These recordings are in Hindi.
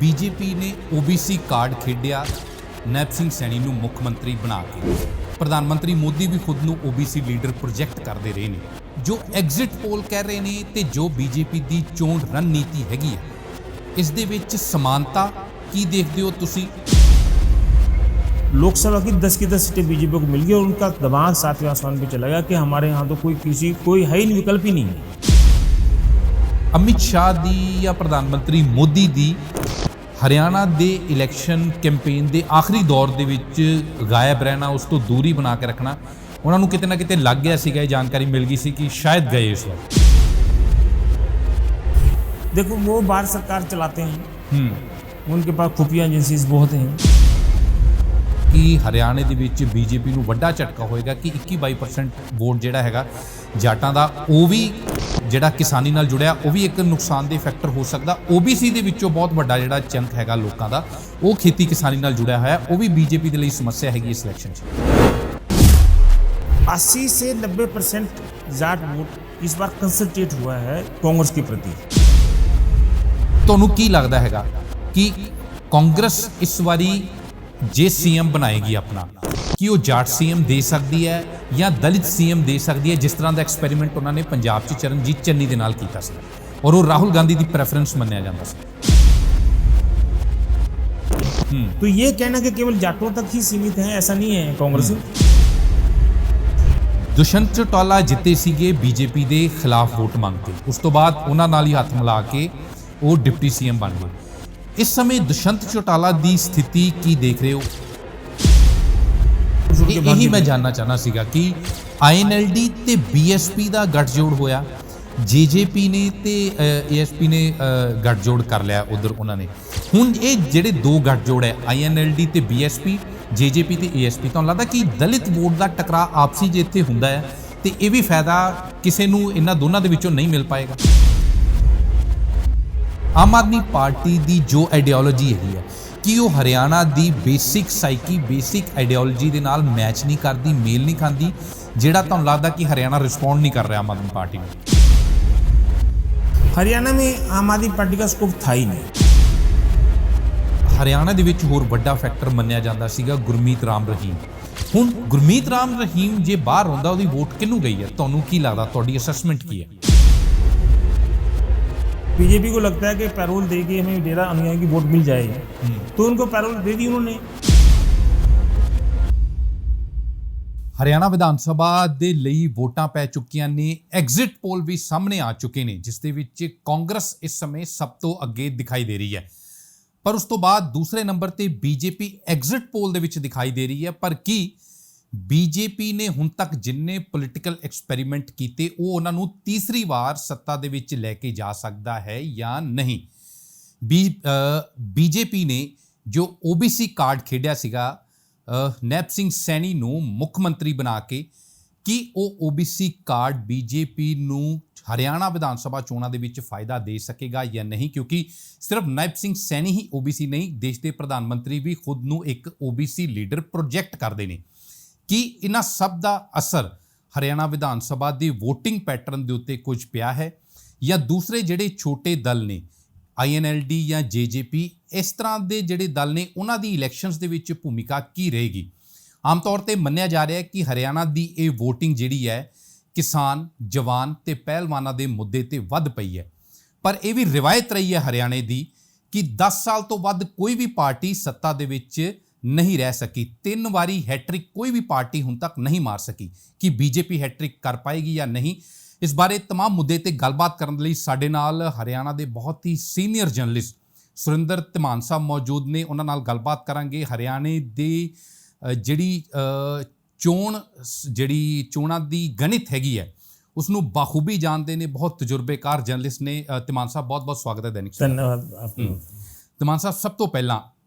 ਬੀਜੇਪੀ ਨੇ ਓਬੀਸੀ ਕਾਰਡ ਖੇਡਿਆ ਨੈਬ ਸਿੰਘ ਸੈਣੀ ਨੂੰ ਮੁੱਖ ਮੰਤਰੀ ਬਣਾ ਕੇ। ਪ੍ਰਧਾਨ ਮੰਤਰੀ ਮੋਦੀ ਵੀ ਖੁਦ ਨੂੰ ਓਬੀਸੀ ਲੀਡਰ ਪ੍ਰੋਜੈਕਟ ਕਰਦੇ ਰਹੇ ਨੇ। ਜੋ ਐਗਜ਼ਿਟ ਪੋਲ ਕਹਿ ਰਹੇ ਨੇ ਤੇ ਜੋ ਬੀਜੇਪੀ ਦੀ ਚੋਣ ਰਣਨੀਤੀ ਹੈਗੀ ਹੈ, ਇਸ ਦੇ ਵਿੱਚ ਸਮਾਨਤਾ ਕੀ ਦੇਖਦੇ ਹੋ ਤੁਸੀਂ? लोकसभा की 10 सीटें बीजेपी को मिल गई और उनका दिमाग सातवें आसमान पे चला गया कि हमारे यहाँ तो कोई है ही नहीं, विकल्प ही नहीं है। ਅਮਿਤ ਸ਼ਾਹ ਦੀ ਜਾਂ ਪ੍ਰਧਾਨ ਮੰਤਰੀ ਮੋਦੀ ਦੀ ਹਰਿਆਣਾ ਦੇ ਇਲੈਕਸ਼ਨ ਕੈਂਪੇਨ ਦੇ ਆਖਰੀ ਦੌਰ ਦੇ ਵਿੱਚ ਗਾਇਬ ਰਹਿਣਾ, ਉਸ ਤੋਂ ਦੂਰੀ ਬਣਾ ਕੇ ਰੱਖਣਾ, ਉਹਨਾਂ ਨੂੰ ਕਿਤੇ ਨਾ ਕਿਤੇ ਲੱਗ ਗਿਆ ਸੀਗਾ, ਇਹ ਜਾਣਕਾਰੀ ਮਿਲ ਗਈ ਸੀ ਕਿ ਸ਼ਾਇਦ ਗਏ ਇਸ ਵਕਤ। देखो वो भारत सरकार चलाते हैं, उनके पास खुफिया एजेंसीज बहुत हैं। ਕਿ ਹਰਿਆਣੇ ਦੇ ਵਿੱਚ ਬੀਜੇਪੀ ਨੂੰ ਵੱਡਾ ਝਟਕਾ ਹੋਏਗਾ ਕਿ 21-22% ਵੋਟ ਜਿਹੜਾ ਹੈਗਾ ਜਾਟਾਂ ਦਾ, ਉਹ ਵੀ ਜਿਹੜਾ ਕਿਸਾਨੀ ਨਾਲ ਜੁੜਿਆ, ਉਹ ਵੀ ਇੱਕ ਨੁਕਸਾਨਦੇਹ ਫੈਕਟਰ ਹੋ ਸਕਦਾ। ਓਬੀਸੀ ਦੇ ਵਿੱਚੋਂ ਬਹੁਤ ਵੱਡਾ ਜਿਹੜਾ ਚੰਕ ਹੈਗਾ ਲੋਕਾਂ ਦਾ, ਉਹ ਖੇਤੀ ਕਿਸਾਨੀ ਨਾਲ ਜੁੜਿਆ ਹੋਇਆ, ਉਹ ਵੀ ਬੀਜੇਪੀ ਦੇ ਲਈ ਸਮੱਸਿਆ ਹੈਗੀ ਇਸ ਇਲੈਕਸ਼ਨ 'ਚ। 80 से 90% जाट वोट इस बार कंसंट्रेट हुआ है कांग्रेस के प्रति। ਤੁਹਾਨੂੰ ਕੀ ਲੱਗਦਾ ਹੈਗਾ ਕਿ ਕਾਂਗਰਸ ਇਸ ਵਾਰੀ ਜੇ ਸੀਐਮ ਬਣਾਏਗੀ ਆਪਣਾ, ਕਿ ਉਹ ਜਾਟ ਸੀਐਮ ਦੇ ਸਕਦੀ ਹੈ ਜਾਂ ਦਲਿਤ ਸੀਐਮ ਦੇ ਸਕਦੀ ਹੈ, ਜਿਸ ਤਰ੍ਹਾਂ ਦਾ ਐਕਸਪੈਰੀਮੈਂਟ ਉਹਨਾਂ ਨੇ ਪੰਜਾਬ 'ਚ ਚਰਨਜੀਤ ਚੰਨੀ ਦੇ ਨਾਲ ਕੀਤਾ ਸੀ ਔਰ ਉਹ ਰਾਹੁਲ ਗਾਂਧੀ ਦੀ ਪ੍ਰੈਫਰੈਂਸ ਮੰਨਿਆ ਜਾਂਦਾ ਸੀ। तो ये कहना कि केवल जाटों तक ही सीमित है, ऐसा नहीं है। कांग्रेस ਦੁਸ਼ਯੰਤ ਚੌਟਾਲਾ ਜਿੱਤੇ ਸੀਗੇ ਬੀਜੇਪੀ ਦੇ ਖਿਲਾਫ ਵੋਟ ਮੰਗ ਕੇ, ਉਸ ਤੋਂ ਬਾਅਦ ਉਹਨਾਂ ਨਾਲ ਹੀ ਹੱਥ ਮਿਲਾ ਕੇ ਉਹ ਡਿਪਟੀ ਸੀਐਮ ਬਣ ਗਏ। ਇਸ ਸਮੇਂ ਦੁਸ਼ਯੰਤ ਚੌਟਾਲਾ ਦੀ ਸਥਿਤੀ ਕੀ ਦੇਖ ਰਹੇ ਹੋ? ਇਹੀ ਮੈਂ ਜਾਨਣਾ ਚਾਹਨਾ ਸੀਗਾ ਕਿ ਆਈਐਨਐਲਡੀ ਤੇ ਬੀਐਸਪੀ ਦਾ ਗੱਠਜੋੜ ਹੋਇਆ, ਜੇਜੇਪੀ ਨੇ ਤੇ ਏਐਸਪੀ ਨੇ ਗੱਠਜੋੜ ਕਰ ਲਿਆ ਉਧਰ ਉਹਨਾਂ ਨੇ। ਹੁਣ ਇਹ ਜਿਹੜੇ ਦੋ ਗੱਠਜੋੜ ਹੈ, ਆਈਐਨਐਲਡੀ ਤੇ ਬੀਐਸਪੀ, ਜੇਜੇਪੀ ਤੇ ਏਐਸਪੀ, ਤੁਹਾਨੂੰ ਲੱਗਦਾ ਕਿ ਦਲਿਤ ਵੋਟ ਦਾ ਟਕਰਾਅ ਆਪਸੀ ਜੇ ਇੱਥੇ ਹੁੰਦਾ ਹੈ ਤੇ ਇਹ ਵੀ ਫਾਇਦਾ ਕਿਸੇ ਨੂੰ ਇਹਨਾਂ ਦੋਨਾਂ ਦੇ ਵਿੱਚੋਂ ਨਹੀਂ ਮਿਲ ਪਾਏਗਾ? ਆਮ ਆਦਮੀ ਪਾਰਟੀ ਦੀ ਜੋ ਆਈਡੀਓਲੋਜੀ ਹੈਗੀ ਹੈ, ਕਿ ਉਹ ਹਰਿਆਣਾ ਦੀ ਬੇਸਿਕ ਸਾਈਕੀ, ਬੇਸਿਕ ਆਈਡੀਓਲੋਜੀ ਦੇ ਨਾਲ ਮੈਚ ਨਹੀਂ ਕਰਦੀ, ਮੇਲ ਨਹੀਂ ਖਾਂਦੀ, ਜਿਹੜਾ ਤੁਹਾਨੂੰ ਲੱਗਦਾ ਕਿ ਹਰਿਆਣਾ ਰਿਸਪੌਂਡ ਨਹੀਂ ਕਰ ਰਿਹਾ ਆਮ ਆਦਮੀ ਪਾਰਟੀ ਨੂੰ? हरियाणा में आम आदमी पार्टी का स्कोप था ही नहीं। ਹਰਿਆਣਾ ਦੇ ਵਿੱਚ ਹੋਰ ਵੱਡਾ ਫੈਕਟਰ ਮੰਨਿਆ ਜਾਂਦਾ ਸੀਗਾ ਗੁਰਮੀਤ ਰਾਮ ਰਹੀਮ। ਹੁਣ ਗੁਰਮੀਤ ਰਾਮ ਰਹੀਮ ਜੇ ਬਾਹਰ ਆਉਂਦਾ, ਉਹਦੀ ਵੋਟ ਕਿਹਨੂੰ ਗਈ ਹੈ? ਤੁਹਾਨੂੰ ਕੀ ਲੱਗਦਾ, ਤੁਹਾਡੀ ਅਸੈਸਮੈਂਟ ਕੀ ਹੈ? बीजेपी को लगता है कि पैरोल दे के हमें डेरा अनुयायी की वोट मिल जाएगी, तो उनको पैरोल दे दी उन्होंने। ਹਰਿਆਣਾ ਵਿਧਾਨ ਸਭਾ ਦੇ ਲਈ ਵੋਟਾਂ ਪੈ ਚੁੱਕੀਆਂ ਨੇ, ਐਗਜ਼ਿਟ ਪੋਲ ਵੀ ਸਾਹਮਣੇ ਆ ਚੁੱਕੇ ਨੇ, ਜਿਸ ਦੇ ਵਿੱਚ ਕਾਂਗਰਸ ਇਸ ਸਮੇਂ ਸਭ ਤੋਂ ਅੱਗੇ ਦਿਖਾਈ ਦੇ ਰਹੀ ਹੈ। ਪਰ ਉਸ ਤੋਂ ਬਾਅਦ ਦੂਸਰੇ ਨੰਬਰ ਤੇ ਬੀਜੇਪੀ ਐਗਜ਼ਿਟ ਪੋਲ ਦੇ ਵਿੱਚ ਦਿਖਾਈ ਦੇ ਰਹੀ ਹੈ। ਪਰ ਕੀ ਬੀਜੇਪੀ ਨੇ ਹੁਣ ਤੱਕ ਜਿੰਨੇ ਪੋਲੀਟੀਕਲ ਐਕਸਪੈਰੀਮੈਂਟ ਕੀਤੇ, ਉਹ ਉਹਨਾਂ ਨੂੰ ਤੀਸਰੀ ਵਾਰ ਸੱਤਾ ਦੇ ਵਿੱਚ ਲੈ ਕੇ ਜਾ ਸਕਦਾ ਹੈ ਜਾਂ ਨਹੀਂ? ਬੀਜੇਪੀ ਨੇ ਜੋ ਓਬੀਸੀ ਕਾਰਡ ਖੇਡਿਆ ਸੀਗਾ ਨੈਬ ਸਿੰਘ ਸੈਣੀ ਨੂੰ ਮੁੱਖ ਮੰਤਰੀ ਬਣਾ ਕੇ, ਕਿ ਉਹ ਓਬੀਸੀ ਕਾਰਡ ਬੀਜੇਪੀ ਨੂੰ ਹਰਿਆਣਾ ਵਿਧਾਨ ਸਭਾ ਚੋਣਾਂ ਦੇ ਵਿੱਚ ਫਾਇਦਾ ਦੇ ਸਕੇਗਾ ਜਾਂ ਨਹੀਂ? ਕਿਉਂਕਿ ਸਿਰਫ ਨੈਬ ਸਿੰਘ ਸੈਣੀ ਹੀ ਓਬੀਸੀ ਨਹੀਂ, ਦੇਸ਼ ਦੇ ਪ੍ਰਧਾਨ ਮੰਤਰੀ ਵੀ ਖੁਦ ਨੂੰ ਇੱਕ ਓਬੀਸੀ ਲੀਡਰ ਪ੍ਰੋਜੈਕਟ ਕਰਦੇ ਨੇ। ਕਿ ਇਹਨਾਂ ਸਭ ਦਾ ਅਸਰ ਹਰਿਆਣਾ ਵਿਧਾਨ ਸਭਾ ਦੇ VOTING ਪੈਟਰਨ ਦੇ ਉੱਤੇ ਕੁਝ ਪਿਆ ਹੈ, ਜਾਂ ਦੂਸਰੇ ਜਿਹੜੇ ਛੋਟੇ ਦਲ ਨੇ, ਆਈਐਨਐਲਡੀ ਜਾਂ ਜੇਜੇਪੀ, ਇਸ ਤਰ੍ਹਾਂ ਦੇ ਜਿਹੜੇ ਦਲ ਨੇ, ਉਹਨਾਂ ਦੀ ਇਲੈਕਸ਼ਨਸ ਦੇ ਵਿੱਚ ਭੂਮਿਕਾ ਕੀ ਰਹੇਗੀ? ਆਮ ਤੌਰ ਤੇ ਮੰਨਿਆ ਜਾ ਰਿਹਾ ਹੈ ਕਿ ਹਰਿਆਣਾ ਦੀ ਇਹ VOTING ਜਿਹੜੀ ਹੈ ਕਿਸਾਨ, ਜਵਾਨ ਤੇ ਪਹਿਲਵਾਨਾਂ ਦੇ ਮੁੱਦੇ ਤੇ ਵੱਧ ਪਈ ਹੈ। ਪਰ ਇਹ ਵੀ ਰਿਵਾਇਤ ਰਹੀ ਹੈ ਹਰਿਆਣੇ ਦੀ ਕਿ 10 ਸਾਲ ਤੋਂ ਵੱਧ ਕੋਈ ਵੀ ਪਾਰਟੀ ਸੱਤਾ ਦੇ ਵਿੱਚ ਨਹੀਂ ਰਹਿ ਸਕੀ। 3 ਵਾਰੀ ਹੈਟ੍ਰਿਕ ਕੋਈ ਵੀ ਪਾਰਟੀ ਹੁਣ ਤੱਕ ਨਹੀਂ ਮਾਰ ਸਕੀ। ਕਿ ਬੀਜੇਪੀ ਹੈਟ੍ਰਿਕ ਕਰ ਪਾਏਗੀ ਜਾਂ ਨਹੀਂ? ਇਸ ਬਾਰੇ ਤਮਾਮ ਮੁੱਦੇ ਤੇ ਗੱਲਬਾਤ ਕਰਨ ਲਈ ਸਾਡੇ ਨਾਲ ਹਰਿਆਣਾ ਦੇ ਬਹੁਤ ਹੀ ਸੀਨੀਅਰ ਜਰਨਲਿਸਟ ਸੁਰਿੰਦਰ ਧੀਮਾਨ ਸਾਹਿਬ ਮੌਜੂਦ ਨੇ। ਉਹਨਾਂ ਨਾਲ ਗੱਲਬਾਤ ਕਰਾਂਗੇ। ਹਰਿਆਣੇ ਦੀ ਜਿਹੜੀ ਚੋਣਾਂ ਦੀ ਗਣਿਤ ਹੈਗੀ ਹੈ, ਉਸ ਨੂੰ ਬਾਖੂਬੀ ਜਾਣਦੇ ਨੇ, ਬਹੁਤ ਤਜਰਬੇਕਾਰ ਜਰਨਲਿਸਟ ਨੇ। ਧੀਮਾਨ ਸਾਹਿਬ, ਬਹੁਤ ਬਹੁਤ ਸਵਾਗਤ ਹੈ ਦੈਨਿਕ। ਧੰਨਵਾਦ। ਧੀਮਾਨ ਸਾਹਿਬ, ਸਭ ਤੋਂ ਪਹਿਲਾਂ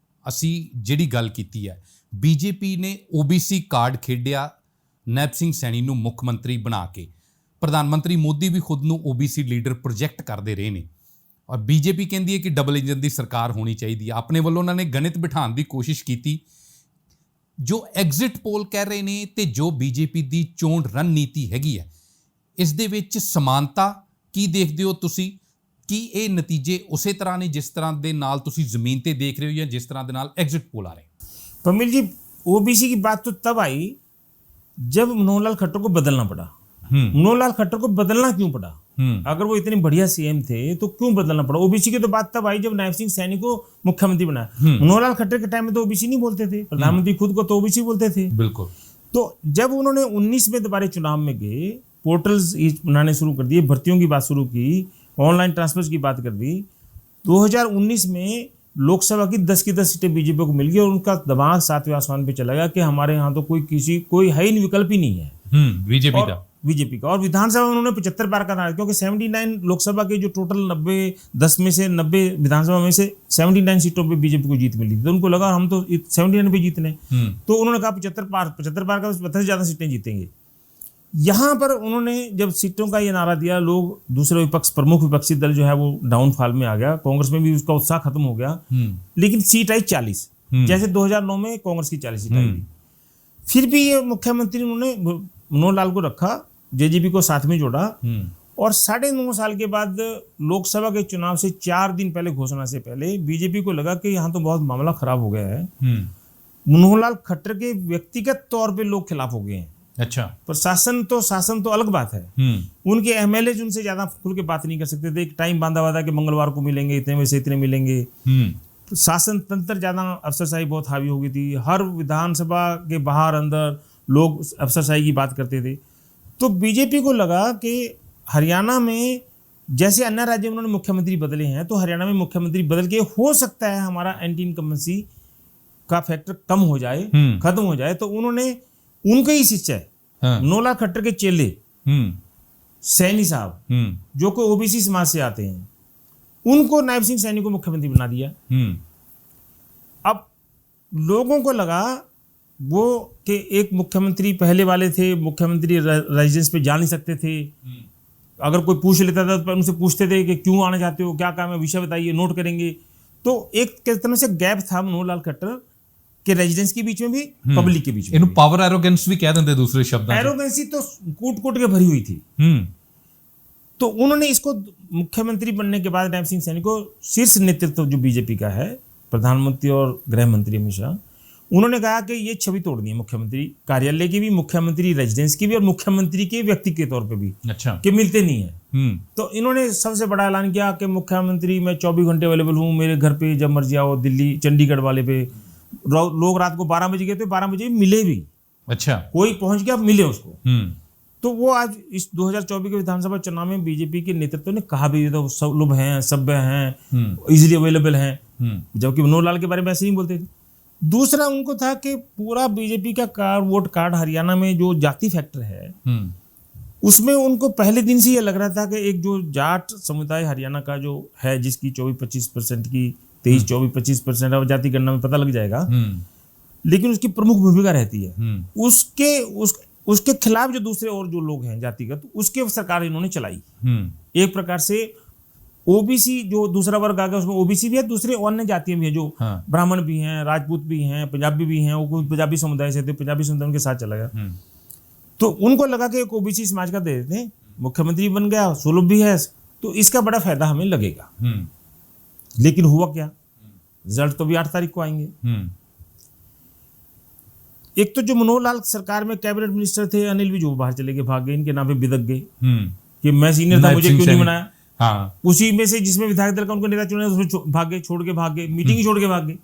ਅਸੀਂ ਜਿਹੜੀ ਗੱਲ ਕੀਤੀ ਹੈ, ਬੀਜੇਪੀ ਨੇ ਓਬੀਸੀ ਕਾਰਡ ਖੇਡਿਆ ਨੈਬ ਸਿੰਘ ਸੈਣੀ ਨੂੰ ਮੁੱਖ ਮੰਤਰੀ ਬਣਾ ਕੇ। ਪ੍ਰਧਾਨ ਮੰਤਰੀ ਮੋਦੀ ਵੀ ਖੁਦ ਨੂੰ ਓਬੀਸੀ ਲੀਡਰ ਪ੍ਰੋਜੈਕਟ ਕਰਦੇ ਰਹੇ ਨੇ ਔਰ ਬੀਜੇਪੀ ਕਹਿੰਦੀ ਹੈ ਕਿ ਡਬਲ ਇੰਜਨ ਦੀ ਸਰਕਾਰ ਹੋਣੀ ਚਾਹੀਦੀ ਹੈ। ਆਪਣੇ ਵੱਲੋਂ ਉਹਨਾਂ ਨੇ ਗਣਿਤ ਬਿਠਾਉਣ ਦੀ ਕੋਸ਼ਿਸ਼ ਕੀਤੀ। ਜੋ ਐਗਜ਼ਿਟ ਪੋਲ ਕਹਿ ਰਹੇ ਨੇ ਤੇ ਜੋ ਬੀਜੇਪੀ ਦੀ ਚੋਣ ਰਣਨੀਤੀ ਹੈਗੀ ਹੈ, ਇਸ ਦੇ ਵਿੱਚ ਸਮਾਨਤਾ ਕੀ ਦੇਖਦੇ ਹੋ ਤੁਸੀਂ? ਕੀ ਇਹ ਨਤੀਜੇ ਉਸੇ ਤਰ੍ਹਾਂ ਨੇ ਜਿਸ ਤਰ੍ਹਾਂ ਦੇ ਨਾਲ ਤੁਸੀਂ ਜ਼ਮੀਨ ਤੇ ਦੇਖ ਰਹੇ ਹੋ ਜਾਂ ਜਿਸ ਤਰ੍ਹਾਂ ਦੇ ਨਾਲ ਐਗਜ਼ਿਟ ਪੋਲ ਆ ਰਹੇ? प्रमिल जी, ओबीसी की बात तो तब आई जब मनोहर लाल खट्टर को बदलना पड़ा। मनोहर लाल खट्टर को बदलना क्यों पड़ा? अगर वो इतने बढ़िया सीएम थे तो क्यों बदलना पड़ा? ओबीसी की तो बात तब आई जब नायब सिंह सैनी को मुख्यमंत्री बनाया। मनोहर लाल खट्टर के टाइम में तो ओबीसी नहीं बोलते थे, प्रधानमंत्री खुद को तो ओबीसी बोलते थे। बिल्कुल। तो जब उन्होंने 19 में दोबारा चुनाव में गए, पोर्टल्स बनाने शुरू कर दिए, भर्तियों की बात शुरू की, ऑनलाइन ट्रांसफर की बात कर दी, 2019 में लोकसभा की 10 सीटें बीजेपी को मिल गई और उनका दिमाग 7वें आसमान पे चला गया कि हमारे यहाँ तो कोई है ही नहीं, विकल्प ही नहीं है बीजेपी का। और विधानसभा में उन्होंने 75 पार का नारा, क्योंकि 79 लोकसभा के जो टोटल 10 में से 90 विधानसभा में से 79 सीटों पे बीजेपी को जीत मिली थी, तो उनको लगा हम तो 79 पे जीतने, तो उन्होंने कहा 75 पार का 75 से ज्यादा सीटें जीतेंगे। यहाँ पर उन्होंने जब सीटों का ये नारा दिया, लोग दूसरे विपक्ष, प्रमुख विपक्षी दल जो है वो डाउनफॉल में आ गया, कांग्रेस में भी उसका उत्साह खत्म हो गया, लेकिन सीट आई 40, जैसे 2009 में कांग्रेस की 40 सीट आई थी। फिर भी ये मुख्यमंत्री उन्होंने मनोहर लाल को रखा, जेजेपी को साथ में जोड़ा, और 9.5 साल के बाद लोकसभा के चुनाव से 4 दिन पहले, घोषणा से पहले, बीजेपी को लगा कि यहाँ तो बहुत मामला खराब हो गया है, मनोहर लाल खट्टर के व्यक्तिगत तौर पे लोग खिलाफ हो गए हैं। अच्छा। पर शासन तो अलग बात है। उनके एमएलए उनसे ज्यादा खुल के बात नहीं कर सकते थे। एक टाइम बांधा हुआ था कि मंगलवार को मिलेंगे, इतने बजे से इतने मिलेंगे। तो शासन तंत्र ज्यादा, अफसरशाही बहुत हावी हो गई थी। हर विधानसभा के बाहर अंदर लोग अफसरशाही की बात करते थे। तो बीजेपी को लगा कि हरियाणा में जैसे अन्य राज्यों में उन्होंने मुख्यमंत्री बदले हैं, तो हरियाणा में मुख्यमंत्री बदल के हो सकता है हमारा एंटी इनकम्बेंसी का फैक्टर कम हो जाए, खत्म हो जाए। तो उन्होंने उनके ही शिष्य मनोहर लाल खट्टर के चेले सैनी साहब, जो को ओबीसी समाज से आते हैं, उनको नायब सिंह सैनी को मुख्यमंत्री बना दिया। अब लोगों को लगा वो कि एक मुख्यमंत्री पहले वाले थे, मुख्यमंत्री रेजिडेंस पे जा नहीं सकते थे, अगर कोई पूछ लेता था तो उनसे पूछते थे कि क्यों आना चाहते हो, क्या काम है, विषय बताइए, नोट करेंगे। तो एक तरह से गैप था मनोहर लाल खट्टर के रेजिडेंस के बीच में भी, पब्लिक के बीच में। इन्हें पावर एरोगेंस भी कह देते दूसरे शब्द। एरोगेंसी तो कूट के भरी हुई थी। तो उन्होंने इसको मुख्यमंत्री बनने के बाद नायब सिंह सैनी को, शीर्ष नेतृत्व जो बीजेपी का है, प्रधानमंत्री और गृह मंत्री अमित शाह, उन्होंने कहा कि ये छवि तोड़नी है मुख्यमंत्री कार्यालय की भी, मुख्यमंत्री रेजिडेंस की भी, और मुख्यमंत्री के व्यक्ति के तौर पे भी। अच्छा। कि मिलते नहीं है। तो इन्होंने सबसे बड़ा ऐलान किया कि मुख्यमंत्री मैं 24 घंटे अवेलेबल हूँ, मेरे घर पे जब मर्जी आओ। दिल्ली चंडीगढ़ वाले पे लोग रात को 12 बजे गए थे, 12 बजे मिले भी। अच्छा। कोई पहुंच गया, मिले उसको। तो वो आज इस 2024 के विधानसभा चुनाव में बीजेपी के नेतृत्व ने कहा भी तो सुलभ हैं, सभ्य हैं, इजीली अवेलेबल हैं, जबकि मनोहर लाल के बारे में ऐसे नहीं बोलते थे। दूसरा उनको था कि पूरा बीजेपी का वोट कार्ड हरियाणा में जो जाति फैक्टर है, उसमें उनको पहले दिन से ये लग रहा था कि एक जो जाट समुदाय हरियाणा का जो है, जिसकी 24-25% की 23-24-25% जाति गणना में पता लग जाएगा, लेकिन उसकी प्रमुख भूमिका रहती है। उसके खिलाफ जो दूसरे और जो लोग हैं जातिगत, उसके सरकार इन्होंने चलाई। एक प्रकार से ओबीसी जो दूसरा वर्ग आ गया, उसमें ओबीसी भी है, दूसरे अन्य जातियां भी हैं, जो ब्राह्मण भी हैं, राजपूत भी हैं, पंजाबी भी हैं। वो कोई पंजाबी समुदाय से थे, पंजाबी समुदाय उनके साथ चला गया। तो उनको लगा कि एक ओबीसी समाज का दे देते हैं, मुख्यमंत्री बन गया, सुलभ भी है, तो इसका बड़ा फायदा हमें लगेगा। लेकिन हुआ क्या? रिजल्ट तो भी 8 तारीख को आएंगे। एक तो जो मनोहर लाल सरकार में कैबिनेट मिनिस्टर थे अनिल विज, वो बाहर चले गए, भाग गए, इनके नाम पे बिदक गए कि मैं सीनियर था, मुझे क्यों नहीं बनाया। हाँ। उसी में से जिसमें विधायक दल का उनको नेता चुना, उसमें भाग गए, छोड़ के भाग गए, मीटिंग ही छोड़ के भाग गए।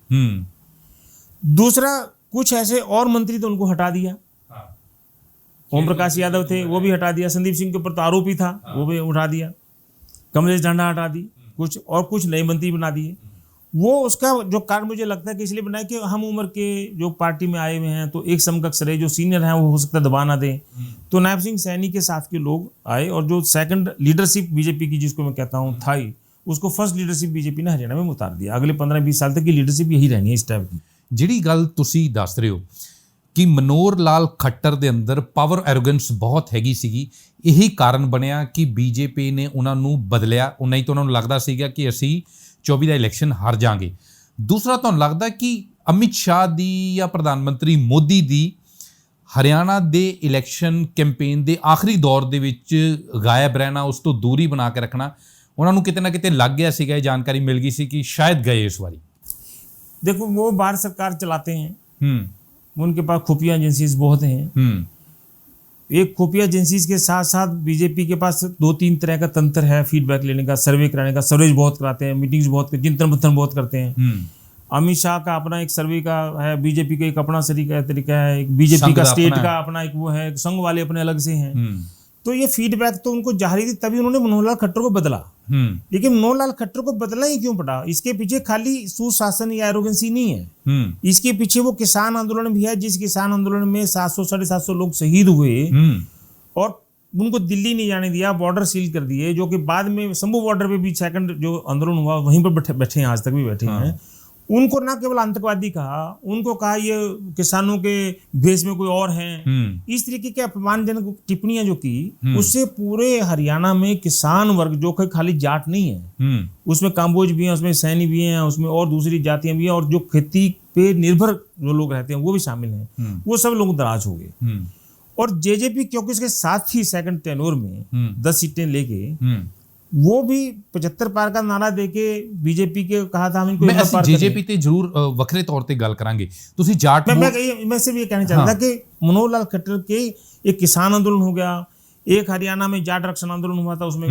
दूसरा, कुछ ऐसे और मंत्री तो उनको हटा दिया। ओम प्रकाश यादव थे, वो भी हटा दिया। संदीप सिंह के ऊपर तो आरोप ही था, वो भी उठा दिया। कमलेश ढांडा हटा दी, कुछ नए मंत्री बना दिए। वो उसका जो कारण मुझे लगता है कि इसलिए बनाया कि हम उम्र के जो पार्टी में आए हुए हैं, तो एक समकक्ष रहे, जो सीनियर हैं वो हो सकता है दबा ना दें। तो नायब सिंह सैनी के साथ के लोग आए, और जो सेकंड लीडरशिप बीजेपी की, जिसको मैं कहता हूँ थाई, उसको फर्स्ट लीडरशिप बीजेपी ने हरियाणा में उतार दिया। अगले 15-20 साल तक की लीडरशिप यही रहनी है इस टाइप की। ਜਿਹੜੀ ਗੱਲ ਤੁਸੀਂ ਦੱਸ ਰਹੇ ਹੋ ਕਿ ਮਨੋਹਰ ਲਾਲ ਖੱਟਰ ਦੇ ਅੰਦਰ ਪਾਵਰ ਐਰੋਗੈਂਸ ਬਹੁਤ ਹੈਗੀ ਸੀਗੀ, ਇਹੀ ਕਾਰਨ ਬਣਿਆ ਕਿ ਬੀਜੇਪੀ ਨੇ ਉਹਨਾਂ ਨੂੰ ਬਦਲਿਆ। ਨਹੀਂ ਤਾਂ ਉਹਨਾਂ ਨੂੰ ਲੱਗਦਾ ਸੀਗਾ ਕਿ ਅਸੀਂ 24 ਦਾ ਇਲੈਕਸ਼ਨ ਹਾਰ ਜਾਾਂਗੇ। ਦੂਸਰਾ, ਤੁਹਾਨੂੰ ਲੱਗਦਾ ਕਿ ਅਮਿਤ ਸ਼ਾਹ ਦੀ ਜਾਂ ਪ੍ਰਧਾਨ ਮੰਤਰੀ ਮੋਦੀ ਦੀ ਹਰਿਆਣਾ ਦੇ ਇਲੈਕਸ਼ਨ ਕੈਂਪੇਨ ਦੇ ਆਖਰੀ ਦੌਰ ਦੇ ਵਿੱਚ ਗਾਇਬ ਰਹਿਣਾ, ਉਸ ਤੋਂ ਦੂਰੀ ਬਣਾ ਕੇ ਰੱਖਣਾ, ਉਹਨਾਂ ਨੂੰ ਕਿਤੇ ਨਾ ਕਿਤੇ ਲੱਗ ਗਿਆ ਸੀਗਾ, ਇਹ ਜਾਣਕਾਰੀ ਮਿਲ ਗਈ ਸੀ ਕਿ ਸ਼ਾਇਦ ਗਏ ਇਸ ਵਾਰੀ। देखो वो भारत सरकार चलाते हैं, उनके पास खुफिया एजेंसीज बहुत हैं। एक खुफिया एजेंसीज के साथ साथ बीजेपी के पास 2-3 तरह का तंत्र है फीडबैक लेने का, सर्वे कराने का। सर्वेज बहुत कराते हैं, मीटिंग्स बहुत, चिंतन मंथन बहुत करते हैं। अमित शाह का अपना एक सर्वे का है, बीजेपी का एक अपना तरीका है, एक बीजेपी का स्टेट का अपना एक वो है, संघ वाले अपने अलग से हैं। तो ये फीडबैक तो उनको जारी थी, तभी उन्होंने मनोहर लाल खट्टर को बदला। लेकिन मनोहर लाल खट्टर को बदला ही क्यों पड़ा? इसके पीछे खाली सुशासन या एरोगेंसी नहीं है, इसके पीछे वो किसान आंदोलन भी है, जिस किसान आंदोलन में 700-750 लोग शहीद हुए और उनको दिल्ली नहीं जाने दिया, बॉर्डर सील कर दिए, जो कि बाद में शंभू बॉर्डर पे भी सेकंड जो आंदोलन हुआ वहीं पर बैठे हैं, आज तक भी बैठे हैं। उनको ना केवल आतंकवादी कहा, उनको कहा ये किसानों के भेष में कोई और हैं। इस तरीके के अपमानजनक टिप्पणियां जो की, उससे पूरे हरियाणा में किसान वर्ग, जो कि खाली जाट नहीं है, उसमें काम्बोज भी हैं, उसमें सैनी भी हैं, उसमें और दूसरी जातियां भी हैं, और जो खेती पे निर्भर जो लोग रहते हैं वो भी शामिल हैं, वो सब लोग नाराज हो गए। और जेजेपी क्योंकि इसके साथ ही सेकंड टेन्योर में 10 सीटें लेके वो भी 75 ਪਾਰ ਦਾ ਨਾਰਾ ਦੇ ਕੇ ਬੀਜੇਪੀ ਕੇ ਕਹਾ था हमको मैं ਅਸੀਂ जेजेपी ਤੇ ਜ਼ਰੂਰ ਵੱਖਰੇ ਤੌਰ ਤੇ ਗੱਲ ਕਰਾਂਗੇ। ਤੁਸੀਂ ਜਾਟ मैं सिर्फ ये कहना चाहता था कि मनोहर लाल खट्टर के एक किसान आंदोलन हो गया, एक हरियाणा में जाट रक्षण आंदोलन हुआ था, उसमें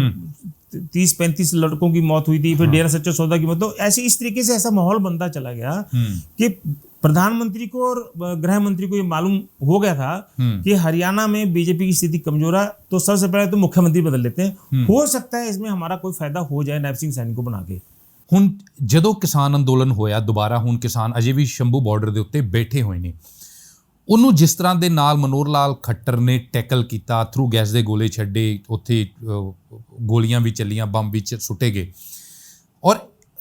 30-35 लड़कों की मौत हुई थी, फिर डेरा सच्चा सौदा की मौत। तो ऐसे इस तरीके से ऐसा माहौल बनता चला गया कि प्रधानमंत्री को और गृह मंत्री को ये मालूम हो गया था कि हरियाणा में बीजेपी की स्थिति कमजोर है, तो सबसे पहले तो मुख्यमंत्री बदल लेते हैं, हो सकता है इसमें हमारा कोई फायदा हो जाए नैब सिंह सैनी को बना के। ਹੁਣ ਜਦੋਂ ਕਿਸਾਨ ਅੰਦੋਲਨ ਹੋਇਆ ਦੁਬਾਰਾ, ਹੁਣ ਕਿਸਾਨ ਅਜੇ ਵੀ ਸ਼ੰਭੂ ਬਾਰਡਰ ਦੇ ਉੱਤੇ ਬੈਠੇ ਹੋਏ ਨੇ, ਉਹਨੂੰ ਜਿਸ ਤਰ੍ਹਾਂ ਦੇ ਨਾਲ ਮਨੋਹਰ ਲਾਲ ਖੱਟਰ ਨੇ ਟੈਕਲ ਕੀਤਾ, ਥਰੂ ਗੈਸ ਦੇ ਗੋਲੇ ਛੱਡੇ, ਉੱਥੇ ਗੋਲੀਆਂ ਵੀ ਚੱਲੀਆਂ, ਬੰਬ ਵੀ ਸੁੱਟੇ ਗਏ, ਔਰ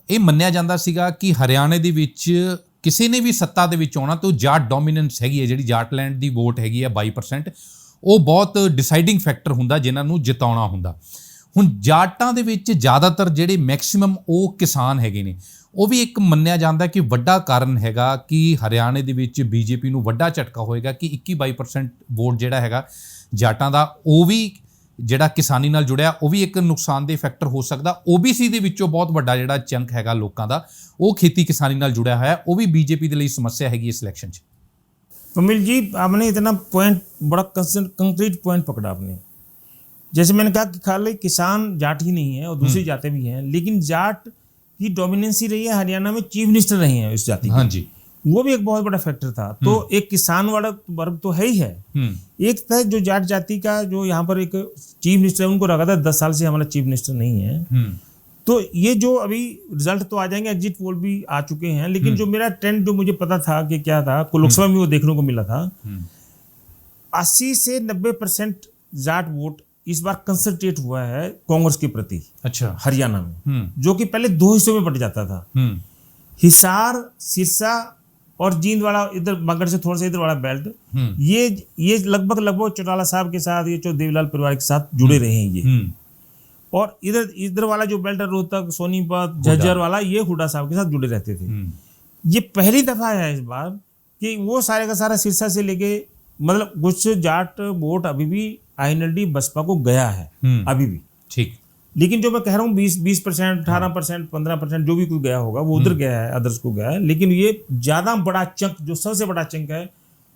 ਇਹ ਮੰਨਿਆ ਜਾਂਦਾ ਸੀਗਾ ਕਿ ਹਰਿਆਣੇ ਦੇ ਵਿੱਚ ਕਿਸੇ ਨੇ ਵੀ ਸੱਤਾ ਦੇ ਵਿੱਚ ਆਉਣਾ ਤਾਂ ਜਾਟ ਡੋਮੀਨੈਂਸ ਹੈਗੀ ਹੈ, ਜਿਹੜੀ ਜਾਟਲੈਂਡ ਦੀ ਵੋਟ ਹੈਗੀ ਹੈ 22%, ਉਹ ਬਹੁਤ ਡਿਸਾਈਡਿੰਗ ਫੈਕਟਰ ਹੁੰਦਾ ਜਿਨ੍ਹਾਂ ਨੂੰ ਜਿਤਾਉਣਾ ਹੁੰਦਾ। ਹੁਣ ਜਾਟਾਂ ਦੇ ਵਿੱਚ ਜ਼ਿਆਦਾਤਰ ਜਿਹੜੇ ਮੈਕਸਿਮਮ ਉਹ ਕਿਸਾਨ ਹੈਗੇ ਨੇ, ਉਹ ਵੀ ਇੱਕ ਮੰਨਿਆ ਜਾਂਦਾ ਕਿ ਵੱਡਾ ਕਾਰਨ ਹੈਗਾ ਕਿ ਹਰਿਆਣੇ ਦੇ ਵਿੱਚ ਬੀਜੇਪੀ ਨੂੰ ਵੱਡਾ ਝਟਕਾ ਹੋਏਗਾ ਕਿ 21-22% ਵੋਟ ਜਿਹੜਾ ਹੈਗਾ ਜਾਟਾਂ ਦਾ, ਉਹ ਵੀ ਜਿਹੜਾ ਕਿਸਾਨੀ ਨਾਲ ਜੁੜਿਆ, ਉਹ ਵੀ ਇੱਕ ਨੁਕਸਾਨਦੇਹ ਫੈਕਟਰ ਹੋ ਸਕਦਾ। ਓਬੀਸੀ ਦੇ ਵਿੱਚੋਂ ਬਹੁਤ ਵੱਡਾ ਜਿਹੜਾ ਚੰਕ ਹੈਗਾ ਲੋਕਾਂ ਦਾ, ਉਹ ਖੇਤੀ ਕਿਸਾਨੀ ਨਾਲ ਜੁੜਿਆ ਹੋਇਆ, ਉਹ ਵੀ ਬੀਜੇਪੀ ਦੇ ਲਈ ਸਮੱਸਿਆ ਹੈਗੀ ਇਸ ਇਲੈਕਸ਼ਨ 'ਚ। कमिल जी, आपने इतना पॉइंट, बड़ा कंक्रीट पॉइंट पकड़ा आपने। जैसे मैंने कहा कि खाली किसान जाट ही नहीं है और दूसरी जातें भी हैं, लेकिन जाट की डोमिनेंसी रही है हरियाणा में, चीफ मिनिस्टर रहे हैं इस जाति। हाँ जी, वो भी एक बहुत बड़ा फैक्टर था। तो एक किसान वाला वर्ग तो है ही है, एक था जो जाट जाति का, जो यहाँ पर एक चीफ मिनिस्टर है, उनको रखा था 10 साल से हमारा चीफ मिनिस्टर नहीं है। तो ये जो अभी रिजल्ट तो आ जाएंगे, एग्जिट पोल भी आ चुके हैं, लेकिन जो मेरा ट्रेंड जो मुझे पता था कि क्या था, लोकसभा में वो देखने को मिला था, 80 से 90% जाट वोट इस बार कंसंट्रेट हुआ है कांग्रेस के प्रति। अच्छा, हरियाणा में, जो कि पहले 2 हिस्सों में बट जाता था, हिसार, सिरसा और जींद वाला, इधर मगध से थोड़ा सा इधर वाला बेल्ट, ये लगभग चौटाला साहब के साथ, ये जो देवीलाल परिवार के साथ जुड़े रहे हैं ये। और इधर वाला जो बेल्ट है, रोहतक, सोनीपत, झज्जर वाला, ये हुड्डा साहब के साथ जुड़े रहते थे। ये पहली दफा है इस बार कि वो सारे का सारा सिरसा से लेके, मतलब कुछ जाट वोट अभी भी आईएनएलडी बसपा को गया है, अभी भी। ठीक, लेकिन जो मैं कह रहा हूँ 20%, 18%, 15% जो भी कोई गया होगा वो उधर गया है, अदर्स को गया है। लेकिन ये ज्यादा बड़ा चंक, जो सबसे बड़ा चंक है,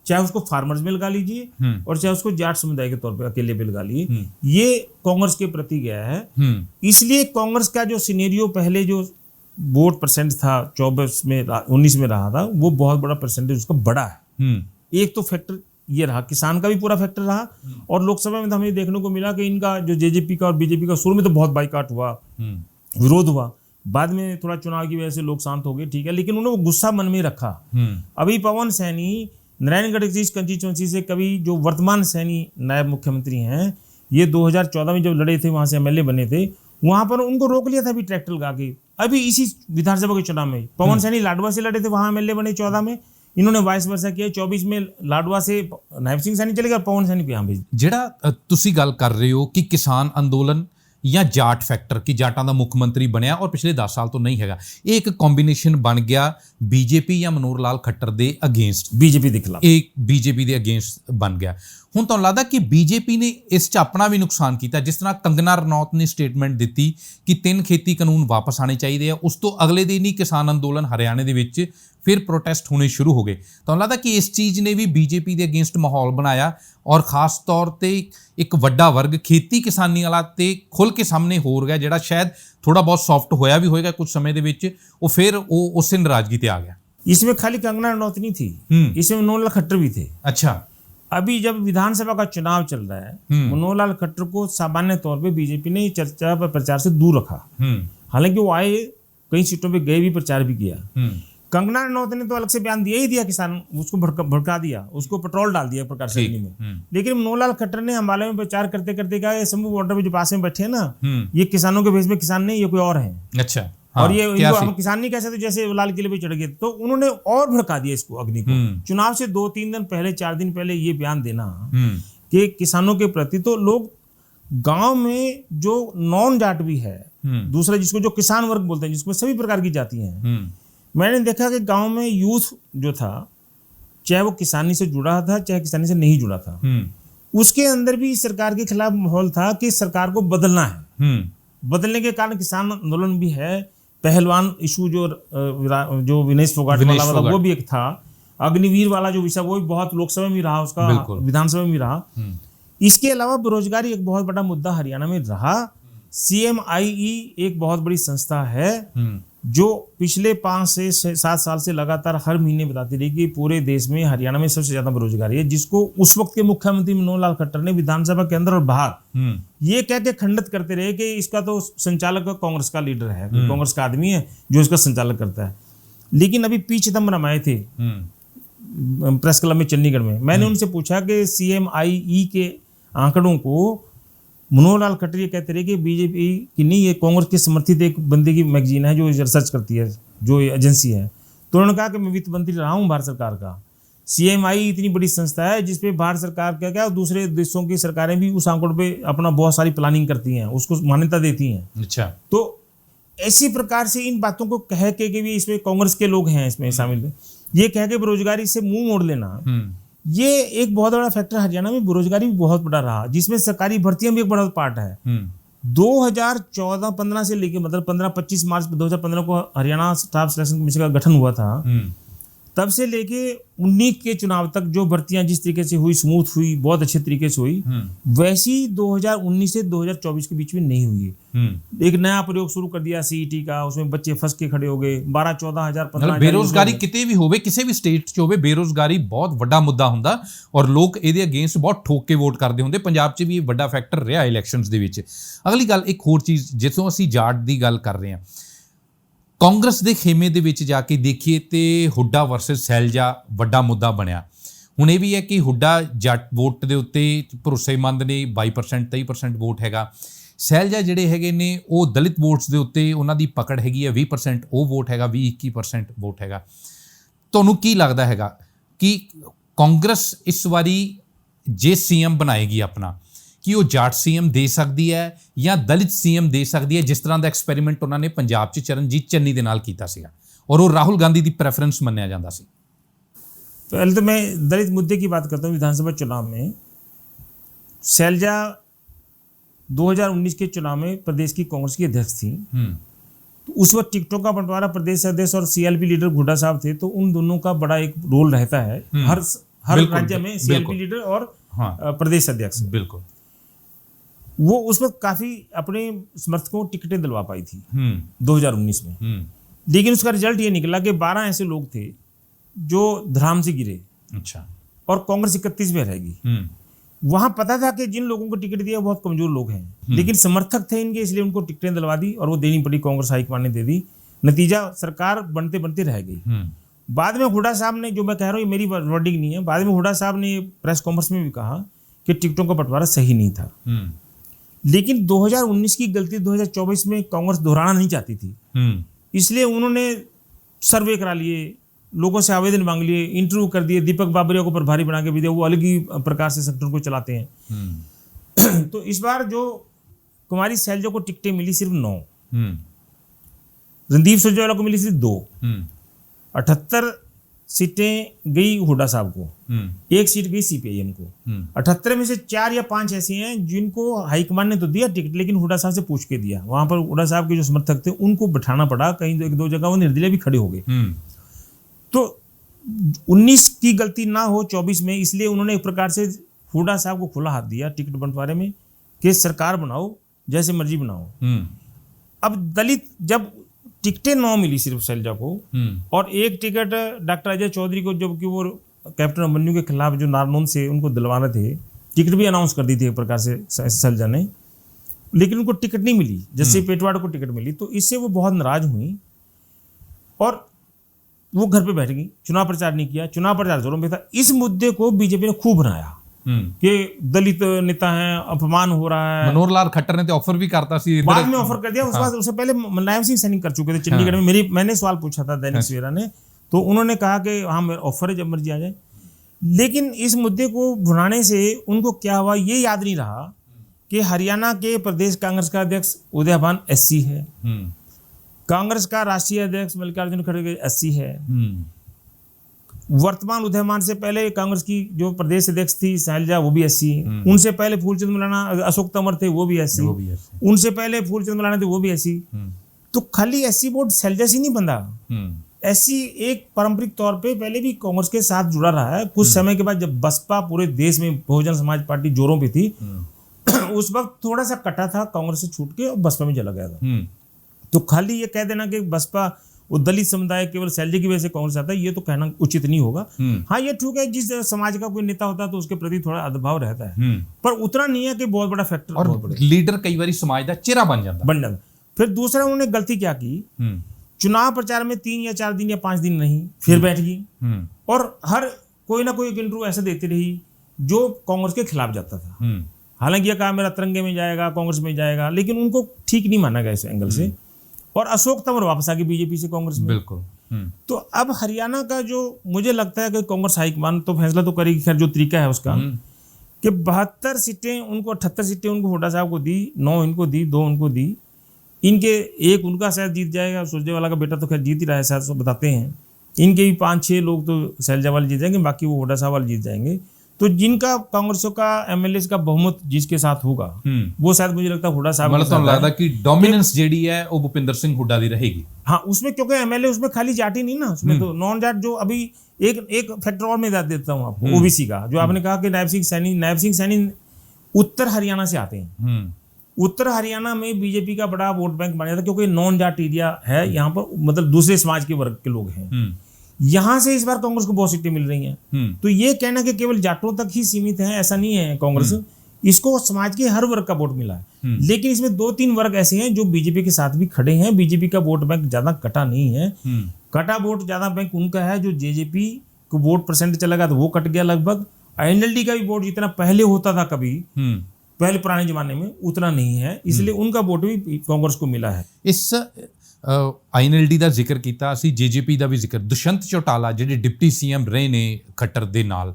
चाहे उसको फार्मर्स में लगा लीजिए और चाहे उसको जाट समुदाय के तौर पे अकेले पे लगा लीजिए, ये कांग्रेस के प्रति गया है। इसलिए कांग्रेस का जो सिनेरियो पहले जो वोट परसेंट था 24 में 19 में रहा था, वो बहुत बड़ा परसेंटेज उसका बड़ा है। एक तो फैक्टर ये रहा, किसान का भी पूरा फैक्टर रहा, और लोकसभा में तो हमें देखने को मिला कि इनका जो जेजेपी का और बीजेपी का शुरू में तो बहुत बाइकाट हुआ, विरोध हुआ, बाद में थोड़ा चुनाव की वजह से लोग शांत हो गए, ठीक है, लेकिन उन्होंने वो गुस्सा मन में रखा। अभी पवन सैनी नारायणगढ़ की कंस्टिट्यूएंसी से, कभी जो वर्तमान सैनी नायब मुख्यमंत्री हैं, ये 2014 में जब लड़े थे, वहां से एमएलए बने थे, वहां पर उनको रोक लिया था अभी ट्रैक्टर लगा के। अभी इसी विधानसभा के चुनाव में पवन सैनी लाडवा से लड़े थे, वहां एमएलए बने 14 में, इन्होंने वाइस वर्सा किया, 24 में लाडवा से नायब सिंह सैनी चले गए, पवन सैनी को यहाँ भेज। ਜਿਹੜਾ ਤੁਸੀਂ ਗੱਲ ਕਰ ਰਹੇ ਹੋ ਕਿ ਕਿਸਾਨ ਅੰਦੋਲਨ ਜਾਂ ਜਾਟ ਫੈਕਟਰ ਕਿ ਜਾਟਾਂ ਦਾ ਮੁੱਖ ਮੰਤਰੀ ਬਣਿਆ ਔਰ ਪਿਛਲੇ 10 ਸਾਲ ਤੋਂ ਨਹੀਂ ਹੈਗਾ, ਇਹ ਇੱਕ ਕੰਬੀਨੇਸ਼ਨ ਬਣ ਗਿਆ ਬੀਜੇਪੀ ਜਾਂ ਮਨੋਹਰ ਲਾਲ ਖੱਟਰ ਦੇ ਅਗੇਂਸਟ, बीजेपੀ ਦੇ ਖਿਲਾਫ, ਇਹ ਬੀਜੇਪੀ ਦੇ ਅਗੇਂਸਟ ਬਣ ਗਿਆ। ਹੁਣ ਤੁਹਾਨੂੰ ਲੱਗਦਾ ਕਿ ਬੀਜੇਪੀ ਨੇ ਇਸ 'ਚ ਆਪਣਾ ਵੀ ਨੁਕਸਾਨ ਕੀਤਾ, ਜਿਸ ਤਰ੍ਹਾਂ ਕੰਗਨਾ ਰਣੌਤ ਨੇ ਸਟੇਟਮੈਂਟ ਦਿੱਤੀ ਕਿ 3 ਖੇਤੀ ਕਾਨੂੰਨ ਵਾਪਸ ਆਣੇ ਚਾਹੀਦੇ ਆ, ਉਸ ਤੋਂ ਅਗਲੇ ਦਿਨ ਹੀ ਕਿਸਾਨ ਅੰਦੋਲਨ ਹਰਿਆਣੇ ਦੇ ਵਿੱਚ ਫਿਰ ਪ੍ਰੋਟੈਸਟ ਹੋਣੇ ਸ਼ੁਰੂ ਹੋ ਗਏ। ਤੁਹਾਨੂੰ ਲੱਗਦਾ ਕਿ ਇਸ ਚੀਜ਼ ਨੇ ਵੀ ਬੀਜੇਪੀ ਦੇ ਅਗੇਂਸਟ ਮਾਹੌਲ ਬਣਾਇਆ ਔਰ ਖਾਸ ਤੌਰ ਤੇ ਇੱਕ ਵੱਡਾ ਵਰਗ ਖੇਤੀ ਕਿਸਾਨੀ ਵਾਲਾ ਤੇ ਖੁੱਲ ਕੇ ਸਾਹਮਣੇ ਹੋ ਰਿਹਾ, ਜਿਹੜਾ ਸ਼ਾਇਦ ਥੋੜਾ ਬਹੁਤ ਸੌਫਟ ਹੋਇਆ ਵੀ ਹੋਏਗਾ ਕੁਝ ਸਮੇਂ ਦੇ ਵਿੱਚ, ਉਹ ਫਿਰ ਉਹ ਉਸੇ ਨਾਰਾਜ਼ਗੀ ਤੇ ਆ ਗਿਆ। इसमें खाली कंगना रनौत नहीं थी, इसमें मनोहर लाल खट्टर भी थे। अच्छा, अभी जब विधानसभा का चुनाव चल रहा है, मनोहर लाल खट्टर को सामान्य तौर पे बीजेपी ने चर्चा पर प्रचार से दूर रखा। हालांकि वो आए, कई सीटों पे गए भी, प्रचार भी किया। कंगना रनौत ने तो अलग से बयान दिया ही दिया, किसान उसको भड़का दिया, उसको पेट्रोल डाल दिया प्रकाश सैनी में। लेकिन मनोहर लाल खट्टर ने अंबाला में प्रचार करते करते कहा, ये शंभू बॉर्डर पे जो पास में बैठे हैं ना, ये किसानों के भेष में किसान नहीं, ये कोई और है। अच्छा, और ये इनको हम किसान नहीं कह सकते, जैसे लाल किले पे चढ़ गए। तो उन्होंने और भड़का दिया इसको, अग्नि को। चुनाव से 2-3 दिन पहले, 4 दिन पहले ये बयान देना कि किसानों के प्रति, तो लोग गांव में जो नॉन जाट भी है, दूसरा जिसको जो किसान वर्ग बोलते हैं, जिसमें सभी प्रकार की जाति हैं, मैंने देखा कि गांव में यूथ जो था, चाहे वो किसानी से जुड़ा था चाहे किसानी से नहीं जुड़ा था, उसके अंदर भी सरकार के खिलाफ माहौल था कि सरकार को बदलना है। बदलने के कारण किसान आंदोलन भी है। पहलवान इशू जो विनेश फोगाट वाला था, वो भी एक था। अग्निवीर वाला जो विषय, वो भी बहुत लोकसभा में रहा, उसका विधानसभा में रहा। इसके अलावा बेरोजगारी एक बहुत बड़ा मुद्दा हरियाणा में रहा। CMIE एक बहुत बड़ी संस्था है जो पिछले 5 से 7 साल से लगातार हर महीने बताती रही कि पूरे देश में हरियाणा में सबसे ज्यादा बेरोजगारी है, जिसको उस वक्त के मुख्यमंत्री मनोहर लाल खट्टर ने विधानसभा के अंदर और बाहर ये कह के खंडित करते रहे कि इसका तो संचालक कांग्रेस का लीडर है, कांग्रेस का आदमी है जो इसका संचालक करता है। लेकिन अभी पी चिदम्बरम आए थे प्रेस क्लब में चंडीगढ़ में, मैंने उनसे पूछा कि CMIE के आंकड़ों को मनोहर लाल खट्टर ये कहते रहे कि बीजेपी की नहीं, ये कांग्रेस के समर्थित एक बंदे की मैगजीन है जो रिसर्च करती है, जो एजेंसी है। तो उन्होंने कहा कि मैं वित्त मंत्री रहा हूँ भारत सरकार का। CMIE इतनी बड़ी संस्था है जिसपे भारत सरकार का क्या, दूसरे देशों की सरकारें भी उस आंकड़ों पे अपना बहुत सारी प्लानिंग करती हैं, उसको मान्यता देती हैं। अच्छा, तो ऐसी प्रकार से इन बातों को कह के कि भी इसमें कांग्रेस के लोग हैं इसमें शामिल, ये कह के बेरोजगारी से मुंह मोड़ लेना, ये एक बहुत बड़ा फैक्टर हरियाणा में बेरोजगारी भी बहुत बड़ा रहा, जिसमें सरकारी भर्तियां भी एक बड़ा पार्ट है। 2014-15 से लेके, मतलब 15-25 मार्च 2015 को हरियाणा स्टाफ सिलेक्शन कमीशन का गठन हुआ था, तब से लेके 19 के चुनाव तक जो भर्तियां जिस तरीके से हुई, स्मूथ हुई, बहुत अच्छे तरीके से हुई, वैसी 2019 से 2024 के बीच में नहीं हुई। एक नया प्रयोग शुरू कर दिया CET का, उसमें बच्चे फंस के खड़े हो गए। 12-14 हजार 15 ਬੇਰੋਜ਼ਗਾਰੀ ਕਿਤੇ ਵੀ ਹੋਵੇ, ਕਿਸੇ ਵੀ ਸਟੇਟ 'ਚ ਹੋਵੇ, ਬੇਰੋਜ਼ਗਾਰੀ ਬਹੁਤ ਵੱਡਾ ਮੁੱਦਾ ਹੁੰਦਾ ਔਰ ਲੋਕ ਇਹਦੇ ਅਗੇਂਸਟ ਬਹੁਤ ਠੋਕ ਕੇ ਵੋਟ ਕਰਦੇ ਹੁੰਦੇ। ਪੰਜਾਬ 'ਚ ਵੀ ਇਹ ਵੱਡਾ ਫੈਕਟਰ ਰਿਹਾ ਇਲੈਕਸ਼ਨਸ ਦੇ ਵਿੱਚ। ਅਗਲੀ ਗੱਲ, ਇੱਕ ਹੋਰ ਚੀਜ਼, ਜਿੱਥੋਂ ਅਸੀਂ ਜਾਟ ਦੀ ਗੱਲ ਕਰ ਰਹੇ ਹਾਂ, ਕਾਂਗਰਸ ਦੇ ਖੇਮੇ ਦੇ ਵਿੱਚ ਜਾ ਕੇ ਦੇਖੀਏ ਤੇ ਹੁੱਡਾ ਵਰਸਸ ਸੈਲਜਾ ਵੱਡਾ ਮੁੱਦਾ ਬਣਿਆ। ਹੁਣ ਇਹ ਵੀ ਹੈ ਕਿ ਹੁੱਡਾ ਜੱਟ ਵੋਟ ਦੇ ਉੱਤੇ ਭਰੋਸੇਮੰਦ ਨੇ, 22% 23% ਵੋਟ ਹੈਗਾ। ਸੈਲਜਾ ਜਿਹੜੇ ਹੈਗੇ ਨੇ ਉਹ ਦਲਿਤ ਵੋਟਸ ਦੇ ਉੱਤੇ ਉਹਨਾਂ ਦੀ ਪਕੜ ਹੈਗੀ ਹੈ, 20% ਉਹ ਵੋਟ ਹੈਗਾ, 20-21% ਵੋਟ ਹੈਗਾ। ਤੁਹਾਨੂੰ ਕੀ ਲੱਗਦਾ ਹੈਗਾ ਕਿ ਕਾਂਗਰਸ ਇਸ ਵਾਰੀ ਜੇ CM ਬਣਾਏਗੀ ਆਪਣਾ, ਕਿ ਉਹ ਜਾਟ CM ਦੇ ਸਕਦੀ ਹੈ ਜਾਂ ਦਲਿਤ CM ਦੇ ਸਕਦੀ ਹੈ, ਜਿਸ ਤਰ੍ਹਾਂ ਦਾ ਐਕਸਪੈਰੀਮੈਂਟ ਉਹਨਾਂ ਨੇ ਪੰਜਾਬ 'ਚ ਚਰਨਜੀਤ ਚੰਨੀ ਦੇ ਨਾਲ ਕੀਤਾ ਸੀਗਾ ਔਰ ਉਹ ਰਾਹੁਲ गांधी ਦੀ प्रेफरेंस ਮੰਨਿਆ ਜਾਂਦਾ ਸੀ। पहले तो मैं दलित मुद्दे की बात करता हूँ। विधानसभा चुनाव में सैलजा 2019 के चुनाव में प्रदेश की कांग्रेस की अध्यक्ष थी। तो उस वक्त टिकटों का बंटवारा प्रदेश अध्यक्ष और CLP लीडर हुड्डा साहब थे, तो उन दोनों का बड़ा एक रोल रहता है हर राज्य में, CLP लीडर और प्रदेश अध्यक्ष। बिल्कुल, वो उस वक्त काफी अपने समर्थकों को टिकटें दिलवा पाई थी 2019 में। लेकिन उसका रिजल्ट ये निकला कि 12 ऐसे लोग थे जो धराम से गिरे। अच्छा, और कांग्रेस 31 में रहेगी। वहां पता था कि जिन लोगों को टिकट दिया बहुत कमजोर लोग हैं, लेकिन समर्थक थे इनके, इसलिए उनको टिकटें दिलवा दी और वो देनी पड़ी, कांग्रेस हाईकमान ने दे दी। नतीजा सरकार बनते बनते रह गई। बाद में हुड्डा साहब ने, जो मैं कह रहा हूँ ये मेरी वर्डिंग नहीं है, बाद में हुड्डा साहब ने प्रेस कॉन्फ्रेंस में भी कहा कि टिकटों का बंटवारा सही नहीं था। लेकिन 2019 की गलती 2024 में कांग्रेस दोहराना नहीं चाहती थी, इसलिए उन्होंने सर्वे करा लिए, लोगों से आवेदन मांग लिए, इंटरव्यू कर दिए, दीपक बाबरिया को प्रभारी बना के भी दिया, वो अलग ही प्रकार से सेक्टर को चलाते हैं। तो इस बार जो कुमारी सैलजा को टिकटें मिली सिर्फ 9, रणदीप सुरजेवाला को मिली सिर्फ 2। 78 सीटें गई हुड्डा साहब को, एक सीट गई सीपीआईएम को। 78 में से 4 या 5 ऐसे हैं जिनको हाईकमान ने तो दिया टिकट, लेकिन हुड्डा साहब से पूछ के दिया। वहां पर हुड्डा साहब के जो समर्थक थे उनको बिठाना पड़ा, कहीं एक दो जगह वो निर्दलीय भी खड़े हो गए। तो 19 की गलती ना हो 24 में, इसलिए उन्होंने एक प्रकार से हुड्डा साहब को खुला हाथ दिया टिकट बंटवारे में कि सरकार बनाओ, जैसे मर्जी बनाओ। अब दलित जब टिकटें 9 मिली सिर्फ शैलजा को, और एक टिकट डॉक्टर अजय चौधरी को, जबकि वो कैप्टन अभिमन्यु के खिलाफ जो नारनौंद से उनको दिलवाने थे, टिकट भी अनाउंस कर दी थी एक प्रकार से शैलजा ने, लेकिन उनको टिकट नहीं मिली, जैसे पेटवाड़ को टिकट मिली। तो इससे वो बहुत नाराज हुई और वो घर पे बैठ गई, चुनाव प्रचार नहीं किया। चुनाव प्रचार जोरों पे था। इस मुद्दे को बीजेपी ने खूब बनाया कि दलित नेता हैं, अपमान हो रहा है। मनोहर लाल खट्टर ने तो ऑफर भी करता सी, बाद में ऑफर कर दिया। उससे पहले मुलायम सिंह सैनी कर चुके थे चंडीगढ़ में। मैंने सवाल पूछा था दैनिक सवेरा ने, तो उन्होंने कहा कि हाँ मेरा ऑफर है, जब मर्जी आ जाए। लेकिन इस मुद्दे को भुनाने से उनको क्या हुआ ये याद नहीं रहा कि हरियाणा के प्रदेश कांग्रेस का अध्यक्ष उदयभान एससी है, कांग्रेस का राष्ट्रीय अध्यक्ष मल्लिकार्जुन खड़गे एससी है, वर्तमान उदयमान से पहले कांग्रेस की जो प्रदेश अध्यक्ष थी शैलजा वो भी एससी है, उनसे पहले फूलचंद मौलाना अशोक तंवर थे वो भी एससी, उनसे पहले फूलचंद मौलाना थे वो भी एससी। तो खाली एससी बोर्ड शैलजा से नहीं बंधा, एससी एक पारंपरिक तौर पे पहले भी कांग्रेस के साथ जुड़ा रहा है। कुछ समय के बाद जब बसपा पूरे देश में बहुजन समाज पार्टी जोरों पे थी, उस वक्त थोड़ा सा कटा था, कांग्रेस से छूट के और बसपा में चला गया था। तो खाली ये कह देना कि बसपा वो दलित समुदाय केवल शैलजा की वजह से कांग्रेस आता है, ये तो कहना उचित नहीं होगा। हाँ ये ठीक है, जिस समाज का कोई नेता होता है तो उसके प्रति थोड़ा अदभाव रहता है, पर उतना नहीं है कि बहुत बड़ा फैक्टर। और लीडर कई बार समाज का चेहरा बन जाता। फिर दूसरा उन्होंने गलती क्या की, चुनाव प्रचार में 3 या 4 दिन या 5 दिन नहीं, फिर बैठ गई और हर कोई ना कोई एक इंटरव्यू ऐसे देती रही जो कांग्रेस के खिलाफ जाता था। हालांकि यह कहा मेरा तिरंगे में जाएगा, कांग्रेस में जाएगा, लेकिन उनको ठीक नहीं माना गया इस एंगल से। और अशोक तंवर वापस आ गए बीजेपी से कांग्रेस में। बिल्कुल। तो अब हरियाणा का जो मुझे लगता है कि कांग्रेस हाईकमान तो फैसला तो करेगी, खैर जो तरीका है उसका, कि 72 सीटें उनको, 78 सीटें उनको हुड्डा साहब को दी, 9 इनको दी, 2 उनको दी। इनके एक उनका शायद जीत जाएगा, सुरजेवाला का बेटा तो खैर जीत ही रहा है शायद, सब बताते हैं। इनके भी 5-6 लोग तो शैलजा वाले जीत जाएंगे, बाकी वो हुड्डा साहब वाले जीत जाएंगे। तो जिनका कांग्रेसों का एमएलए का बहुमत जिसके साथ होगा वो शायद मुझे लगता है हुड्डा साहब मतलब तो लगता कि डोमिनेंस जेडी है वो भूपिंदर सिंह हुड्डा दी रहेगी। हाँ उसमें, क्योंकि एमएलए उसमें खाली जाति नहीं ना, उसमें तो नॉन जाट जो अभी एक फैक्टर और मैं देता हूँ आपको ओबीसी का, जो आपने कहा कि नायब सिंह सैनी उत्तर हरियाणा से आते हैं। उत्तर हरियाणा में बीजेपी का बड़ा वोट बैंक माना जाता है, क्योंकि नॉन जाट एरिया है यहाँ पर, मतलब दूसरे समाज के वर्ग के लोग हैं। यहां से इस बार कांग्रेस को बहुत सीटें मिल रही हैं। तो ये कहना कि केवल जाटों तक ही सीमित है, ऐसा नहीं है। कांग्रेस इसको समाज के हर वर्ग का वोट मिला है, लेकिन इसमें 2-3 वर्ग ऐसे हैं जो बीजेपी के साथ भी खड़े हैं। बीजेपी का वोट बैंक ज्यादा कटा नहीं है। कटा वोट ज्यादा बैंक उनका है जो जेजेपी को वोट परसेंट चला गया तो वो कट गया लगभग। आईएनएलडी का भी वोट जितना पहले होता था कभी पहले पुराने जमाने में उतना नहीं है, इसलिए उनका वोट भी कांग्रेस को मिला है। इस आईएनएलडी ਦਾ ਜ਼ਿਕਰ ਕੀਤਾ, ਅਸੀਂ ਜੇਜੇਪੀ ਦਾ ਵੀ ਜ਼ਿਕਰ। ਦੁਸ਼ਯੰਤ ਚੌਟਾਲਾ ਜਿਹੜੇ ਡਿਪਟੀ ਸੀਐਮ ਰਹੇ ਨੇ ਖੱਟਰ ਦੇ ਨਾਲ,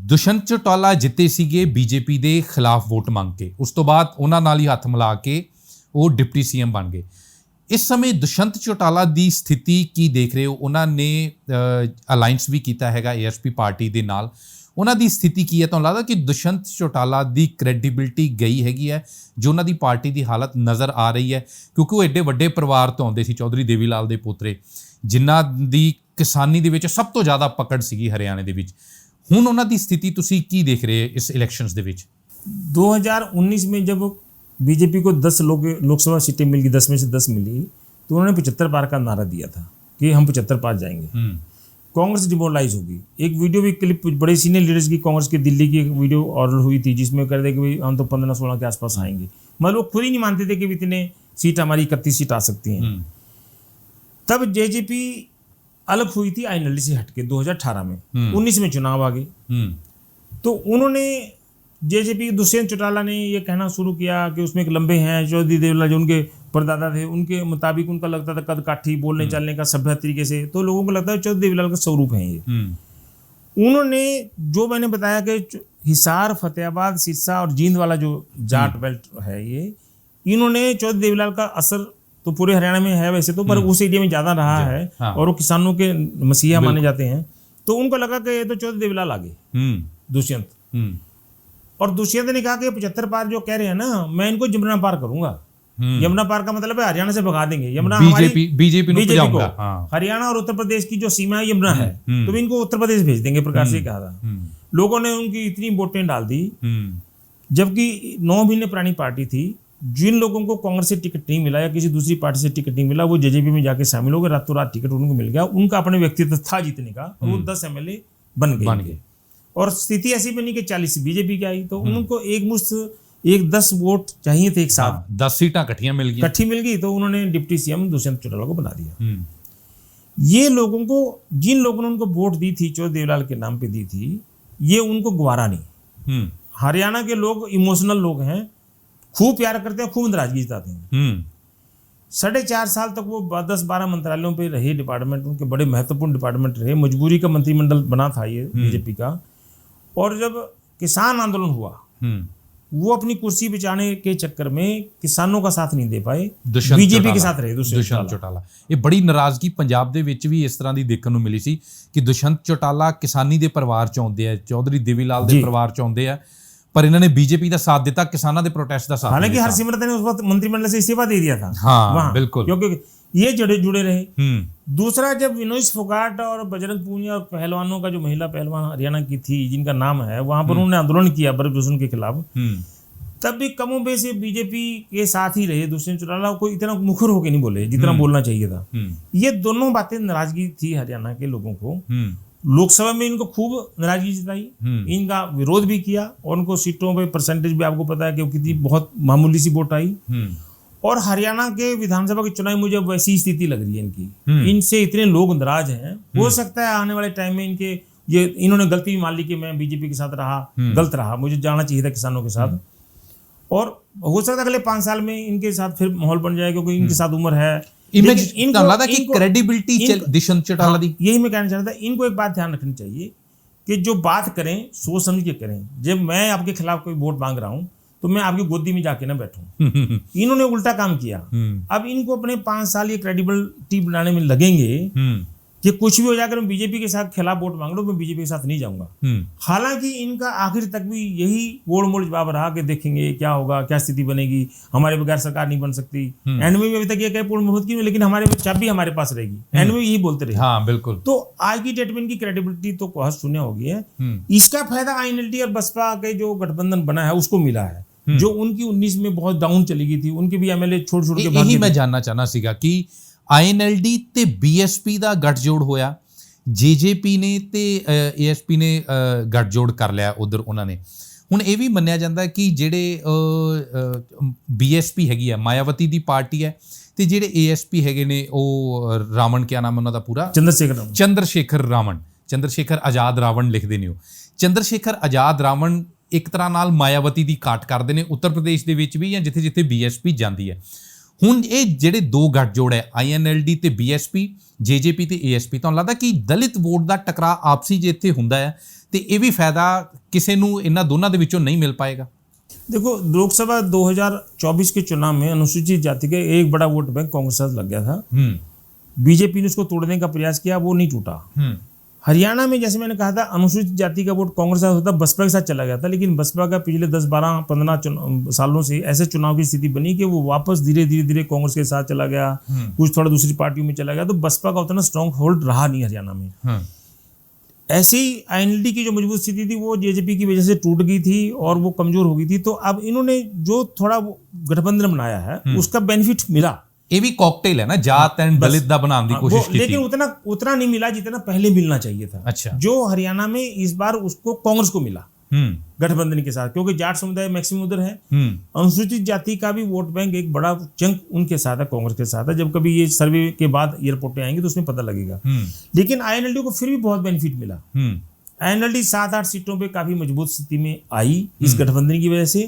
ਦੁਸ਼ਯੰਤ ਚੌਟਾਲਾ ਜਿੱਤੇ ਸੀਗੇ ਬੀਜੇਪੀ ਦੇ ਖਿਲਾਫ ਵੋਟ ਮੰਗ ਕੇ, ਉਸ ਤੋਂ ਬਾਅਦ ਉਹਨਾਂ ਨਾਲ ਹੀ ਹੱਥ ਮਿਲਾ ਕੇ ਉਹ ਡਿਪਟੀ ਸੀਐਮ ਬਣ ਗਏ। ਇਸ ਸਮੇਂ ਦੁਸ਼ਯੰਤ ਚੌਟਾਲਾ ਦੀ ਸਥਿਤੀ ਕੀ ਦੇਖ ਰਹੇ ਹੋ? ਉਹਨਾਂ ਨੇ ਅਲਾਈਅੰਸ ਵੀ ਕੀਤਾ ਹੈਗਾ ਏਐਸਪੀ ਪਾਰਟੀ ਦੇ ਨਾਲ, ਉਹਨਾਂ ਦੀ ਸਥਿਤੀ ਕੀ ਹੈ? ਤੁਹਾਨੂੰ ਲੱਗਦਾ ਕਿ ਦੁਸ਼ਯੰਤ ਚੌਟਾਲਾ ਦੀ ਕ੍ਰੈਡੀਬਿਲਿਟੀ ਗਈ ਹੈਗੀ ਹੈ ਜੋ ਉਹਨਾਂ ਦੀ ਪਾਰਟੀ ਦੀ ਹਾਲਤ ਨਜ਼ਰ ਆ ਰਹੀ ਹੈ? ਕਿਉਂਕਿ ਉਹ ਐਡੇ ਵੱਡੇ ਪਰਿਵਾਰ ਤੋਂ ਆਉਂਦੇ ਸੀ, ਚੌਧਰੀ ਦੇਵੀ ਲਾਲ ਦੇ ਪੋਤਰੇ, ਜਿਨ੍ਹਾਂ ਦੀ ਕਿਸਾਨੀ ਦੇ ਵਿੱਚ ਸਭ ਤੋਂ ਜ਼ਿਆਦਾ ਪਕੜ ਸੀਗੀ ਹਰਿਆਣੇ ਦੇ ਵਿੱਚ। ਹੁਣ ਉਹਨਾਂ ਦੀ ਸਥਿਤੀ ਤੁਸੀਂ ਕੀ ਦੇਖ ਰਹੇ ਇਸ ਇਲੈਕਸ਼ਨਸ ਦੇ ਵਿੱਚ? 2019 में जब बीजेपी को 10 लोकसभा सीटें मिल गई, 10 में से 10 मिली, तो उन्होंने 75 पार का नारा दिया था कि हम 75 पार जाएंगे। कांग्रेस डिमोरलाइज होगी। एक वीडियो भी क्लिप बड़े सीनियर लीडर्स की कांग्रेस के दिल्ली की एक वीडियो वायरल हुई थी जिसमें कह रहे थे कि भाई हम तो 15-16 के आसपास आएंगे। मतलब वो खुद ही नहीं मानते थे कि इतने सीट हमारी 31 सीट आ सकती हैं। तब जेजेपी अलग हुई थी आईएनएलडी से हटके 2018 में। 19 में चुनाव आ गए तो उन्होंने जेजेपी दुष्यंत चौटाला ने ये कहना शुरू किया कि उसमें एक लंबे हैं चौधरी देवीलाल जो उनके परदादा थे, उनके मुताबिक उनका लगता था कद काठी, बोलने चालने का सभ्य तरीके से, तो लोगों को लगता है चौधरी देवीलाल का स्वरूप है ये। उन्होंने जो मैंने बताया कि हिसार, फतेहाबाद, सिरसा और जींद वाला जो जाट बेल्ट है ये, इन्होंने चौधरी देवीलाल का असर तो पूरे हरियाणा में है वैसे तो, पर उस एरिया में ज़्यादा रहा है। हाँ। और वो किसानों के मसीहा माने जाते हैं। तो उनको लगा कि ये तो चौधरी देवीलाल आ गए, दुष्यंत। और दुष्यंत ने कहा कि 75 पार जो कह रहे हैं ना, मैं इनको यमुना पार करूंगा। यमुना पार का मतलब है हरियाणा से भगा देंगे। यमुना बीजेपी को हरियाणा और उत्तर प्रदेश की जो सीमा है यमुना है, तो इनको उत्तर प्रदेश भेज देंगे, प्रकार से कहा था। लोगों ने उनकी इतनी वोटें डाल दी, जबकि 9 महीने पुरानी पार्टी थी। जिन लोगों को कांग्रेस से टिकट नहीं मिला या किसी दूसरी पार्टी से टिकट नहीं मिला, वो जेजेपी में जाके शामिल हो गए, रातों रात टिकट उनको मिल गया। उनका अपने व्यक्तित्व था जीतने का, और वो 10 MLA बन गए। और स्थिति ऐसी बनी कि 40 बीजेपी की आई, तो उनको एक 10 वोट चाहिए थे एक साथ। 10 सीटें इकट्ठी मिल गई, तो उन्होंने डिप्टी सीएम दुष्यंत चौटाला को बना दिया। ये लोगों को, जिन लोगों ने उनको वोट दी थी, चौधरी देवीलाल के नाम पे दी थी, ये उनको गवारा नहीं। हरियाणा के लोग इमोशनल लोग हैं, खूब प्यार करते हैं, खूब नाराजगी जताते हैं। 4.5 साल तक वो 10-12 मंत्रालयों पे रहे, डिपार्टमेंट उनके बड़े महत्वपूर्ण डिपार्टमेंट रहे। मजबूरी का मंत्रिमंडल बना था ये बीजेपी का। और जब किसान आंदोलन हुआ, वो अपनी कुर्सी बचाने के चक्कर में किसानों का साथ नहीं दे पाए, बीजेपी के साथ रहे दुष्यंत चौटाला। ਇਹ ਬੜੀ ਨਾਰਾਜ਼ਗੀ ਪੰਜਾਬ ਦੇ ਵਿੱਚ ਵੀ ਇਸ ਤਰ੍ਹਾਂ ਦੀ ਦੇਖਣ ਨੂੰ ਮਿਲੀ ਸੀ ਕਿ ਦੁਸ਼ਯੰਤ ਚੌਟਾਲਾ ਕਿਸਾਨੀ ਦੇ ਪਰਿਵਾਰ ਚ ਆਉਂਦੇ ਆ, ਚੌਧਰੀ ਦੇਵੀਲਾਲ ਦੇ ਪਰਿਵਾਰ ਚ ਆਉਂਦੇ ਆ, पर इन्होंने बीजेपी का साथ दिता, किसानों के प्रोटेस्ट का साथ। हालांकि हरसिमरत ने उस वक्त मंत्रिमंडल से इस्तीफा दे दिया था। हाँ, बिल्कुल, क्योंकि ये जुड़े रहे। दूसरा, जब विनोद फोगाट और बजरंग पूनिया और पहलवानों का जो महिला पहलवान हरियाणा की थी, जिनका नाम है, वहां पर उन्होंने आंदोलन किया ब्रजभूषण के खिलाफ, तब भी कमोबेश बीजेपी के साथ ही रहे। दुष्यंत चौटाला को इतना मुखर होकर नहीं बोले जितना बोलना चाहिए था। ये दोनों बातें नाराजगी थी हरियाणा के लोगों को। लोकसभा में इनको खूब नाराजगी जताई, इनका विरोध भी किया, और उनको सीटों पे परसेंटेज भी आपको पता है कि कितनी बहुत मामूली सी वोट आई। और हरियाणा के विधानसभा के चुनाव में जब वैसी स्थिति लग रही है इनकी, इनसे इतने लोग नाराज हैं, हो सकता है आने वाले टाइम में इन्होंने गलती भी मान ली कि मैं बीजेपी के साथ रहा, गलत रहा, मुझे जाना चाहिए था किसानों के साथ। और हो सकता है अगले 5 साल में इनके साथ फिर माहौल बन जाए, क्योंकि इनके साथ उम्र है। इमेज लगता कि क्रेडिबिलिटी दुष्यंत चौटाला दी। यही मैं कहना चाहता था, इनको एक बात ध्यान रखनी चाहिए कि जो बात करें सोच समझ के करें। जब मैं आपके खिलाफ कोई वोट मांग रहा हूं, तो मैं आपकी गोदी में जाके ना बैठूं। इन्होंने उल्टा काम किया। अब इनको अपने 5 साल ये क्रेडिबिलिटी बनाने में लगेंगे कि कुछ भी हो जाकर मैं बीजेपी के साथ खिलाफ वोट मांग लो, मैं बीजेपी के साथ नहीं जाऊंगा। हालांकि इनका आखिर तक भी यही गोड़ मोड़ जवाब रहा कि देखेंगे क्या होगा, क्या स्थिति बनेगी, हमारे बगैर सरकार नहीं बन सकती। एंड में अभी तक ये कहे पूर्ण बहुमत की, लेकिन हमारे चाबी हमारे पास रहेगी। एंड में यही बोलते रहे। हाँ, बिल्कुल। तो आज की डेट में इनकी क्रेडिबिलिटी तो बहुत शून्य हो गई है। इसका फायदा INLD और बसपा के जो गठबंधन बना है उसको मिला है, जो उनकी 19 में बहुत डाउन चली गई थी। उनके भी MLA छोड़ के यही मैं जानना चाहना सीगा कि INLD ਤੇ BSP ਦਾ ਗੱਠਜੋੜ ਹੋਇਆ, JJP ਨੇ ਤੇ ASP ਨੇ ਗੱਠਜੋੜ ਕਰ ਲਿਆ ਉਧਰ ਉਹਨਾਂ ਨੇ। ਹੁਣ ਇਹ ਵੀ ਮੰਨਿਆ ਜਾਂਦਾ ਕਿ ਜਿਹੜੇ BSP ਹੈਗੀ ਆ ਮਾਇਆਵਤੀ ਦੀ ਪਾਰਟੀ ਹੈ, ਤੇ ਜਿਹੜੇ ASP ਹੈਗੇ ਨੇ ਉਹ ਰਾਵਣ, ਕਿਆ ਨਾਮ ਉਹਨਾਂ ਦਾ ਪੂਰਾ, ਚੰਦਰਸ਼ੇਖਰ ਆਜ਼ਾਦ ਰਾਵਣ ਲਿਖਦੇ ਨੇ ਉਹ। ਚੰਦਰਸ਼ੇਖਰ ਆਜ਼ਾਦ ਰਾਵਣ ਇੱਕ ਤਰ੍ਹਾਂ ਨਾਲ ਮਾਇਆਵਤੀ ਦੀ ਕਾਟ ਕਰਦੇ ਨੇ ਉੱਤਰ ਪ੍ਰਦੇਸ਼ ਦੇ ਵਿੱਚ ਵੀ, ਜਾਂ ਜਿੱਥੇ ਜਿੱਥੇ BSP ਜਾਂਦੀ ਹੈ। ਹੁਣ ਇਹ ਜਿਹੜੇ ਦੋ ਗੱਠਜੋੜ ਹੈ INLD ਤੇ BSP, JJP ਤੇ ASP, ਤੁਹਾਨੂੰ ਲੱਗਦਾ ਕਿ ਦਲਿਤ ਵੋਟ ਦਾ ਟਕਰਾਅ ਆਪਸੀ ਜੇ ਇੱਥੇ ਹੁੰਦਾ ਹੈ ਤੇ ਇਹ ਵੀ ਫਾਇਦਾ ਕਿਸੇ ਨੂੰ ਇਹਨਾਂ ਦੋਨਾਂ ਦੇ ਵਿੱਚੋਂ नहीं मिल पाएगा? देखो, लोकसभा 2024 के चुनाव में अनुसूचित जाति का एक बड़ा वोट बैंक कांग्रेस साथ लग गया था। बीजेपी ने उसको तोड़ने का प्रयास किया, वो नहीं टूटा। हरियाणा में जैसे मैंने कहा था, अनुसूचित जाति का वोट कांग्रेस साथ होता, बसपा के साथ चला गया था। लेकिन बसपा का पिछले 10, 12, 15 सालों से ऐसे चुनाव की स्थिति बनी कि वो वापस धीरे-धीरे कांग्रेस के साथ चला गया, कुछ थोड़ा दूसरी पार्टियों में चला गया। तो बसपा का उतना स्ट्रॉन्ग होल्ड रहा नहीं हरियाणा में। ऐसी INLD की जो मजबूत स्थिति थी वो JJP की वजह से टूट गई थी और वो कमजोर हो गई थी। तो अब इन्होंने जो थोड़ा गठबंधन बनाया है उसका बेनिफिट मिला। ये भी कॉकटेल है ना, जात एंड दलित दा बनाने की कोशिश की थी, लेकिन उतना नहीं मिला जितना पहले मिलना चाहिए था। अच्छा। जो हरियाणा में इस बार उसको कांग्रेस को मिला गठबंधन के साथ, क्योंकि जाट समुदाय मैक्सिमम उधर है। अनुसूचित जाति का भी वोट बैंक एक बड़ा चंक उनके साथ है, कांग्रेस के साथ है। जब कभी ये सर्वे के बाद ये रिपोर्टें आएंगी तो उसमें पता लगेगा। लेकिन INLD को फिर भी बहुत बेनिफिट मिला। INLD 7-8 सीटों पे काफी मजबूत स्थिति में आई इस गठबंधन की वजह से।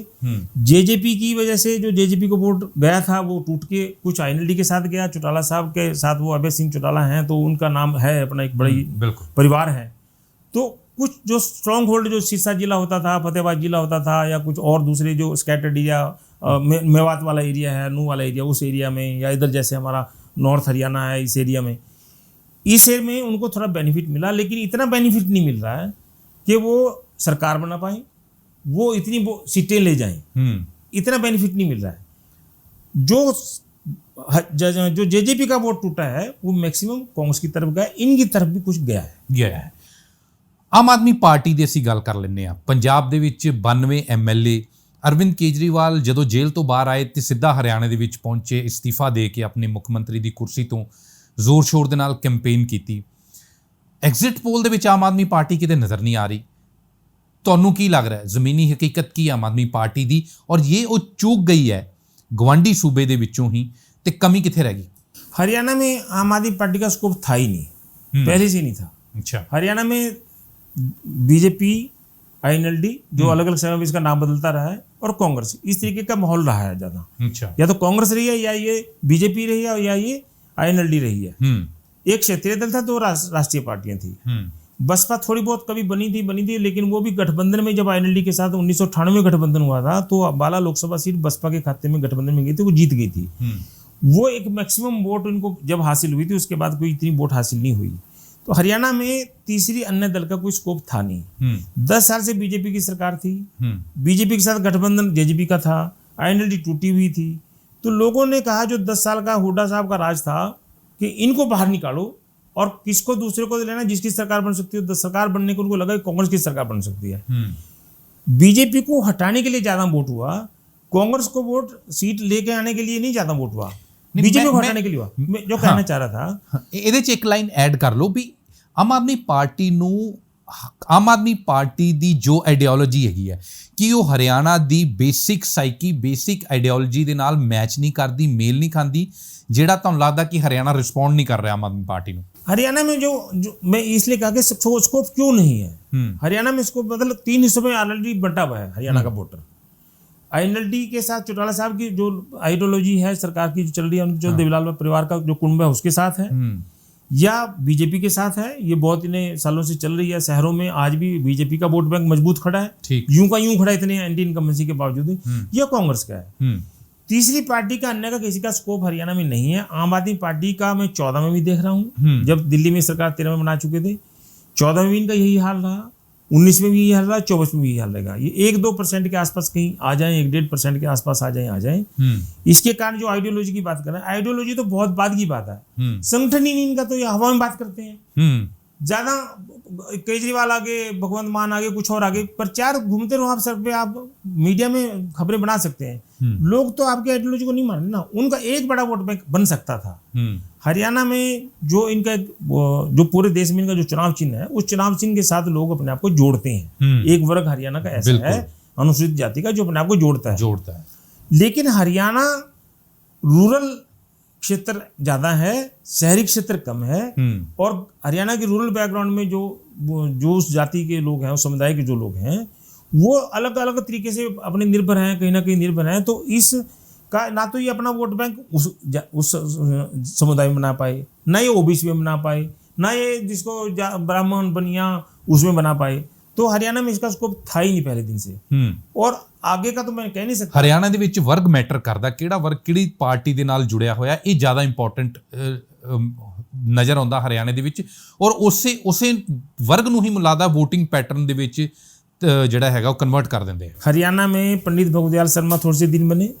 JJP की वजह से जो JJP को वोट गया था वो टूट के कुछ INLD के साथ गया। चौटाला साहब के साथ वो अभय सिंह चौटाला हैं, तो उनका नाम है, अपना एक बड़ी परिवार है। तो कुछ जो स्ट्रॉन्ग होल्ड जो सिरसा जिला होता था, फतेहाबाद जिला होता था, या कुछ और दूसरे जो स्कैटर्ड एरिया मेवात वाला एरिया है, नू वाला एरिया, उस एरिया में, या इधर जैसे हमारा नॉर्थ हरियाणा है, इस एरिया में, इस एरिया में उनको थोड़ा बेनिफिट मिला, लेकिन इतना बेनिफिट नहीं मिल रहा है कि वो सरकार बना पाए, वो इतनी वो सीटें ले जाएं, इतना बेनिफिट नहीं मिल रहा है। जो जेजेपी का वोट टूटा है वो मैक्सिमम कांग्रेस की तरफ गया, इनकी तरफ भी कुछ ਗਿਆ ਹੈ। ਆਮ ਆਦਮੀ ਪਾਰਟੀ ਦੀ ਅਸੀਂ ਗੱਲ ਕਰ ਲੈਂਦੇ ਆ। ਪੰਜਾਬ ਦੇ ਵਿੱਚ 92 ਐਮਐਲਏ ਅਰਵਿੰਦ ਕੇਜਰੀਵਾਲ ਜਦੋਂ ਜੇਲ੍ਹ ਤੋਂ ਬਾਹਰ ਆਏ ਤੇ ਸਿੱਧਾ ਹਰਿਆਣੇ ਦੇ ਵਿੱਚ ਪਹੁੰਚੇ, ਇਸਤੀਫਾ ਦੇ ਕੇ ਆਪਣੇ ਮੁੱਖ ਮੰਤਰੀ ਦੀ ਕੁਰਸੀ ਤੋਂ ਜ਼ੋਰ ਸ਼ੋਰ ਦੇ ਨਾਲ ਕੈਂਪੇਨ ਕੀਤੀ। ਐਗਜ਼ਿਟ ਪੋਲ ਦੇ ਵਿੱਚ ਆਮ ਆਦਮੀ ਪਾਰਟੀ ਕਿਤੇ ਨਜ਼ਰ ਨਹੀਂ ਆ ਰਹੀ। ਤੁਹਾਨੂੰ ਕੀ ਲੱਗ ਰਿਹਾ ਹੈ, ਜ਼ਮੀਨੀ ਹਕੀਕਤ ਕੀ ਆਮ ਆਦਮੀ ਪਾਰਟੀ ਦੀ, ਔਰ ਇਹ ਉਹ ਚੂਕ ਗਈ ਹੈ ਗਵਾਂਢੀ सूबे ਦੇ ਵਿੱਚੋਂ ही, ਤੇ कमी किथे रह गई? हरियाणा में आम आदमी पार्टी का स्कोप था ही नहीं, पहले से नहीं था। अच्छा। हरियाणा में बीजेपी, INLD, जो अलग अलग समय में इसका नाम बदलता रहा है, और कांग्रेस, इस तरीके का माहौल रहा है ज्यादा। अच्छा। या तो कांग्रेस रही है, या ये बीजेपी रही है, या ये INLD रही है। एक क्षेत्रीय दल था, दो राष्ट्रीय पार्टियां थी। बसपा थोड़ी बहुत कभी बनी थी, लेकिन वो भी गठबंधन में, जब INLD के साथ 1998 गठबंधन हुआ था, तो बाला लोकसभा सीट बसपा के खाते में गठबंधन में गई थी, वो जीत गई थी। वो एक मैक्सिमम वोट उनको जब हासिल हुई थी, उसके बाद कोई इतनी वोट हासिल नहीं हुई। तो हरियाणा में तीसरी अन्य दल का कोई स्कोप था नहीं। 10 साल से बीजेपी की सरकार थी, बीजेपी के साथ गठबंधन जेजेपी का था, INLD टूटी हुई थी। तो लोगों ने कहा, जो 10 साल का हुड्डा साहब का राज था, कि इनको बाहर निकालो और किसको दूसरे को लेना, जिसकी सरकार बन सकती है। सरकार बनने को उनको लगा कि कांग्रेस की सरकार बन सकती है। बीजेपी को हटाने के लिए ज्यादा वोट हुआ, कांग्रेस को वोट सीट लेके आने के लिए नहीं ज्यादा वोट हुआ, बीजेपी को हटाने के लिए हुआ। मैं जो कहना चाह रहा था, ਇਹਦੇ ਚ ਇੱਕ ਲਾਈਨ ਐਡ ਕਰ ਲਓ ਵੀ ਆਮ ਆਦਮੀ ਪਾਰਟੀ ਨੂੰ, ਆਮ ਆਦਮੀ ਪਾਰਟੀ ਦੀ ਜੋ ਆਈਡੀਓਲੋਜੀ ਹੈਗੀ ਹੈ, ਕਿ ਉਹ ਹਰਿਆਣਾ ਦੀ ਬੇਸਿਕ ਸਾਈਕੀ, ਬੇਸਿਕ ਆਈਡੀਓਲੋਜੀ ਦੇ ਨਾਲ ਮੈਚ ਨਹੀਂ ਕਰਦੀ, ਮੇਲ ਨਹੀਂ ਖਾਂਦੀ, ਜਿਹੜਾ ਤੁਹਾਨੂੰ ਲੱਗਦਾ ਕਿ ਹਰਿਆਣਾ ਰਿਸਪੌਂਡ नहीं कर रहा आम आदमी पार्टी ਨੂੰ? हरियाणा में जो मैं इसलिए कहा कि स्कोप क्यों नहीं है। हरियाणा में स्कोप मतलब 3 हिस्सों में ऑलरेडी बंटा हुआ है हरियाणा का वोटर। INLD के साथ चौटाला साहब की जो आइडियोलॉजी है सरकार की जो चल रही है, जो देवीलाल परिवार का जो कुंभ है उसके साथ है, या बीजेपी के साथ है। ये बहुत इन्हें सालों से चल रही है। शहरों में आज भी बीजेपी का वोट बैंक मजबूत खड़ा है, यूं का यूं खड़ा है, इतने एंटी इनकम्बेंसी के बावजूद। यह कांग्रेस का है। तीसरी पार्टी का अन्य का किसी का स्कोप हरियाणा में नहीं है। आम आदमी पार्टी का मैं 14 में भी देख रहा हूँ, जब दिल्ली में सरकार 13 में बना चुके थे, 14 में भी इनका यही हाल रहा, 19 में भी यही हाल रहा, 24 में भी यही हाल रहेगा। ये 1-2% के आसपास कहीं आ जाए, 1-1.5% के आसपास आ जाए। इसके कारण जो आइडियोलॉजी की बात कर रहे हैं, आइडियोलॉजी तो बहुत बाद की बात है, संगठन ही नहीं इनका, तो ये हवा में बात करते हैं ज्यादा। केजरीवाल आगे, भगवंत मान आगे, कुछ और आगे प्रचार घूमते रहो आप, सर पे आप मीडिया में खबरें बना सकते हैं। लोग तो आपकी आइडियोलॉजी को नहीं मान रहे ना। उनका एक बड़ा वोट बैंक बन सकता था। हरियाणा में जो इनका जो पूरे देश में इनका जो चुनाव चिन्ह है, उस चुनाव चिन्ह के साथ लोग अपने आप को जोड़ते हैं। एक वर्ग हरियाणा का ऐसा है अनुसूचित जाति का, जो अपने आप को जोड़ता है। लेकिन हरियाणा रूरल क्षेत्र ज्यादा है, शहरी क्षेत्र कम है। और हरियाणा के रूरल बैकग्राउंड में जो उस जाति के लोग हैं, उस समुदाय के जो लोग हैं, वो अलग अलग तरीके से अपने निर्भर हैं, कहीं ना कहीं निर्भर हैं। तो इस का ना तो ये अपना वोट बैंक उस समुदाय में बना पाए, ना ये OBC में बना पाए, ना ये जिसको ब्राह्मण बनिया उसमें बना पाए। तो हरियाणा में इसका स्कोप था ही नहीं पहले दिन से। और आगे का तो मैं कह नहीं सकता। ਹਰਿਆਣਾ ਦੇ ਵਿੱਚ ਵਰਗ ਮੈਟਰ ਕਰਦਾ, ਕਿਹੜਾ ਵਰਗ ਕਿਹੜੀ ਪਾਰਟੀ ਦੇ ਨਾਲ ਜੁੜਿਆ ਹੋਇਆ, ਇਹ ਜ਼ਿਆਦਾ ਇੰਪੋਰਟੈਂਟ ਨਜ਼ਰ ਆਉਂਦਾ ਹਰਿਆਣੇ ਦੇ ਵਿੱਚ। ਔਰ ਉਸੇ ਵਰਗ ਨੂੰ ਹੀ ਮੁਲਾਦਾ VOTING ਪੈਟਰਨ ਦੇ ਵਿੱਚ ਜਿਹੜਾ ਹੈਗਾ ਉਹ ਕਨਵਰਟ ਕਰ ਦਿੰਦੇ ਆ। हरियाणा में पंडित भगवदयाल शर्मा थोड़े से दिन बने,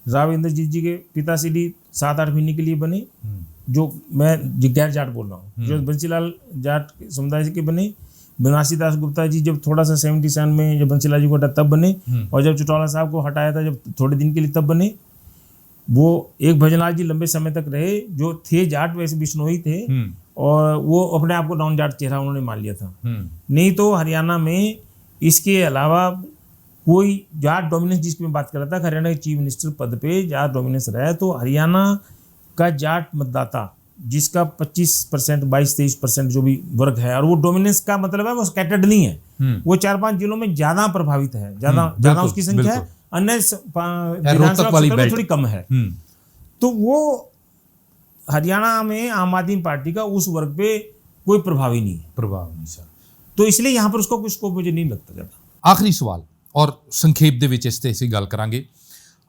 राव इंद्रजीत जी के पिता श्री 7-8 महीने के लिए बने, जो मैं जिज्ञार जाट बोल रहा हूँ, जो बंसीलाल जाट समुदाय के बने। बनारसी दास गुप्ता जी जब थोड़ा सा 77 में जब बंसीलाल जी को हटा तब बने, और जब चौटाला साहब को हटाया था जब थोड़े दिन के लिए तब बने। वो एक भजनलाल जी लंबे समय तक रहे, जो थे जाट वैसे बिश्नोई थे, और वो अपने आप को नॉन जाट चेहरा उन्होंने मान लिया था। नहीं तो हरियाणा में इसके अलावा कोई जाट डोमिनेंस, जिसकी मैं बात कर रहा था, हरियाणा के चीफ मिनिस्टर पद पे जाट डोमिनेंस रहा है। तो हरियाणा का जाट मतदाता जिसका 25%, 22-23% जो भी वर्ग है, और वो डोमिनेंस का मतलब है वो स्कैटर्ड नहीं है, वो 4-5 जिलों में ज्यादा प्रभावित है, ज्यादा उसकी संख्या है, अन्य विधानसभा क्षेत्र में थोड़ी कम है। तो वो हरियाणा में आम आदमी पार्टी का उस वर्ग पे कोई प्रभाव नहीं है। प्रभाव नहीं सर। तो इसलिए यहाँ पर उसका कोई स्कोप मुझे नहीं लगता ज्यादा। आखिरी सवाल, ਔਰ ਸੰਖੇਪ ਦੇ ਵਿੱਚ ਇਸ ਤੇ ਅਸੀਂ ਗੱਲ ਕਰਾਂਗੇ।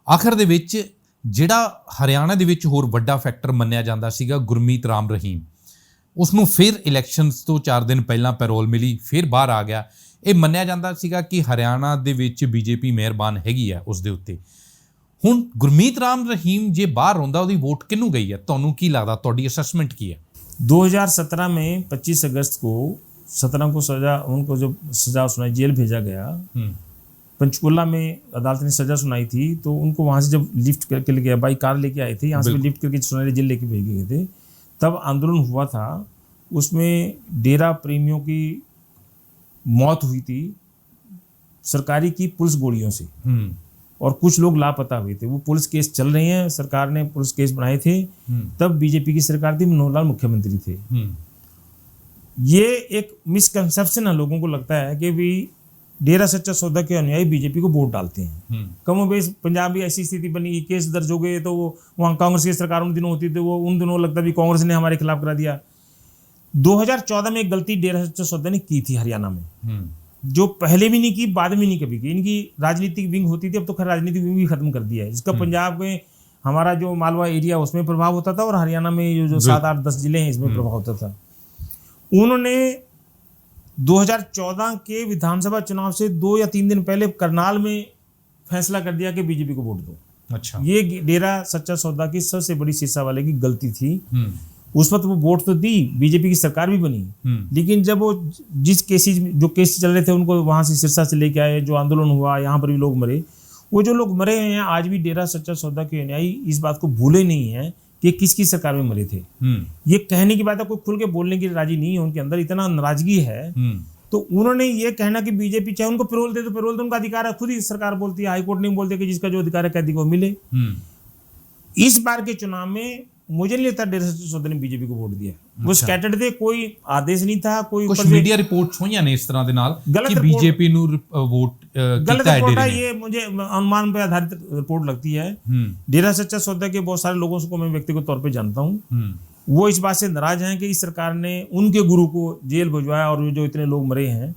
ਆਖਰ ਦੇ ਵਿੱਚ ਜਿਹੜਾ ਹਰਿਆਣਾ ਦੇ ਵਿੱਚ ਹੋਰ ਵੱਡਾ ਫੈਕਟਰ ਮੰਨਿਆ ਜਾਂਦਾ ਸੀਗਾ ਗੁਰਮੀਤ ਰਾਮ ਰਹੀਮ, ਉਸ ਨੂੰ ਫਿਰ ਇਲੈਕਸ਼ਨਸ ਤੋਂ 4 ਦਿਨ ਪਹਿਲਾਂ ਪੈਰੋਲ ਮਿਲੀ, ਫਿਰ ਬਾਹਰ ਆ ਗਿਆ। ਇਹ ਮੰਨਿਆ ਜਾਂਦਾ ਸੀਗਾ ਕਿ ਹਰਿਆਣਾ ਦੇ ਵਿੱਚ ਬੀਜੇਪੀ ਮਿਹਰਬਾਨ ਹੈਗੀ ਹੈ ਉਸ ਦੇ ਉੱਤੇ। ਹੁਣ ਗੁਰਮੀਤ ਰਾਮ ਰਹੀਮ ਜੇ ਬਾਹਰ ਹੁੰਦਾ, ਉਹਦੀ ਵੋਟ ਕਿਹਨੂੰ ਗਈ ਹੈ? ਤੁਹਾਨੂੰ ਕੀ ਲੱਗਦਾ, ਤੁਹਾਡੀ ਅਸੈਸमेंट ਕੀ है? 2017 में 25 अगस्त को 17 को उनको जो सजा सुनाई, जेल भेजा गया। पंचकुला में अदालत ने सजा सुनाई थी, तो उनको वहाँ से जब लिफ्ट करके ले गया, बाई कार लेके आए थे, यहाँ से लिफ्ट करके सुनाई जेल लेके भेजे गए थे। तब आंदोलन हुआ था, उसमें डेरा प्रेमियों की मौत हुई थी सरकारी की पुलिस गोलियों से, और कुछ लोग लापता हुए थे। वो पुलिस केस चल रहे हैं, सरकार ने पुलिस केस बनाए थे। तब बीजेपी की सरकार थी, मनोहर लाल मुख्यमंत्री थे। ये एक मिसकंसेप्शन है, लोगों को लगता है कि भी डेरा सच्चा सौदा के अनुयायी बीजेपी को वोट डालते हैं। कमोबेश पंजाब में ऐसी स्थिति बनी, केस दर्ज हो गए, तो वो वहाँ कांग्रेस की सरकार उन दिनों होती थी, वो उन दिनों लगता भी कांग्रेस ने हमारे खिलाफ करा दिया। 2014 में एक गलती डेरा सच्चा सौदा ने की थी हरियाणा में, जो पहले भी नहीं की, बाद में नहीं कभी की। इनकी राजनीतिक विंग होती थी, अब तो खैर राजनीतिक विंग भी खत्म कर दिया है। इसका पंजाब में हमारा जो मालवा एरिया उसमें प्रभाव होता था, और हरियाणा में जो 7, 8, 10 जिले हैं इसमें प्रभाव होता था। उन्होंने 2014 के विधानसभा चुनाव से 2 या 3 दिन पहले करनाल में फैसला कर दिया कि बीजेपी को वोट दो। अच्छा, ये डेरा सच्चा सौदा की सबसे बड़ी शीशा वाले की गलती थी। उस वक्त वो वोट तो दी, बीजेपी की सरकार भी बनी, लेकिन जब वो जिस जो केस चल रहे थे उनको वहां से सिरसा से लेके आए, जो आंदोलन हुआ, यहाँ पर भी लोग मरे। वो जो लोग मरे हैं आज भी डेरा सच्चा सौदा के अनुयायी इस बात को भूले नहीं है कि किसकी सरकार में मरे थे। ये कहने की बात है, कोई खुल के बोलने की राजी नहीं है, उनके अंदर इतना नाराजगी है। तो उन्होंने ये कहना कि बीजेपी चाहे उनको पैरोल दे तो पैरोल दे, उनका अधिकार है, खुद ही सरकार बोलती है, हाईकोर्ट नहीं बोलती कि जिसका जो अधिकार है कैदी को मिले। इस बार के चुनाव में मुझे नहीं लगता डेरा सच्चा सौदा ने बीजेपी को वोट दिया। वो स्कैटर्ड थे, कोई आदेश नहीं था, कोई कुछ मीडिया रिपोर्ट्स होईਆਂ ने इस तरह ਦੇ ਨਾਲ कि बीजेपी ਨੂੰ वोट गलत रिपोर्ट है। ये मुझे अनुमान पे आधारित रिपोर्ट लगती है। डेरा सच्चा सौदा के बहुत सारे लोगों को मैं व्यक्तिगत तौर पे जानता हूँ, वो इस बात से नाराज हैं कि इस सरकार ने उनके गुरु को जेल भिजवाया, और जो इतने लोग मरे हैं,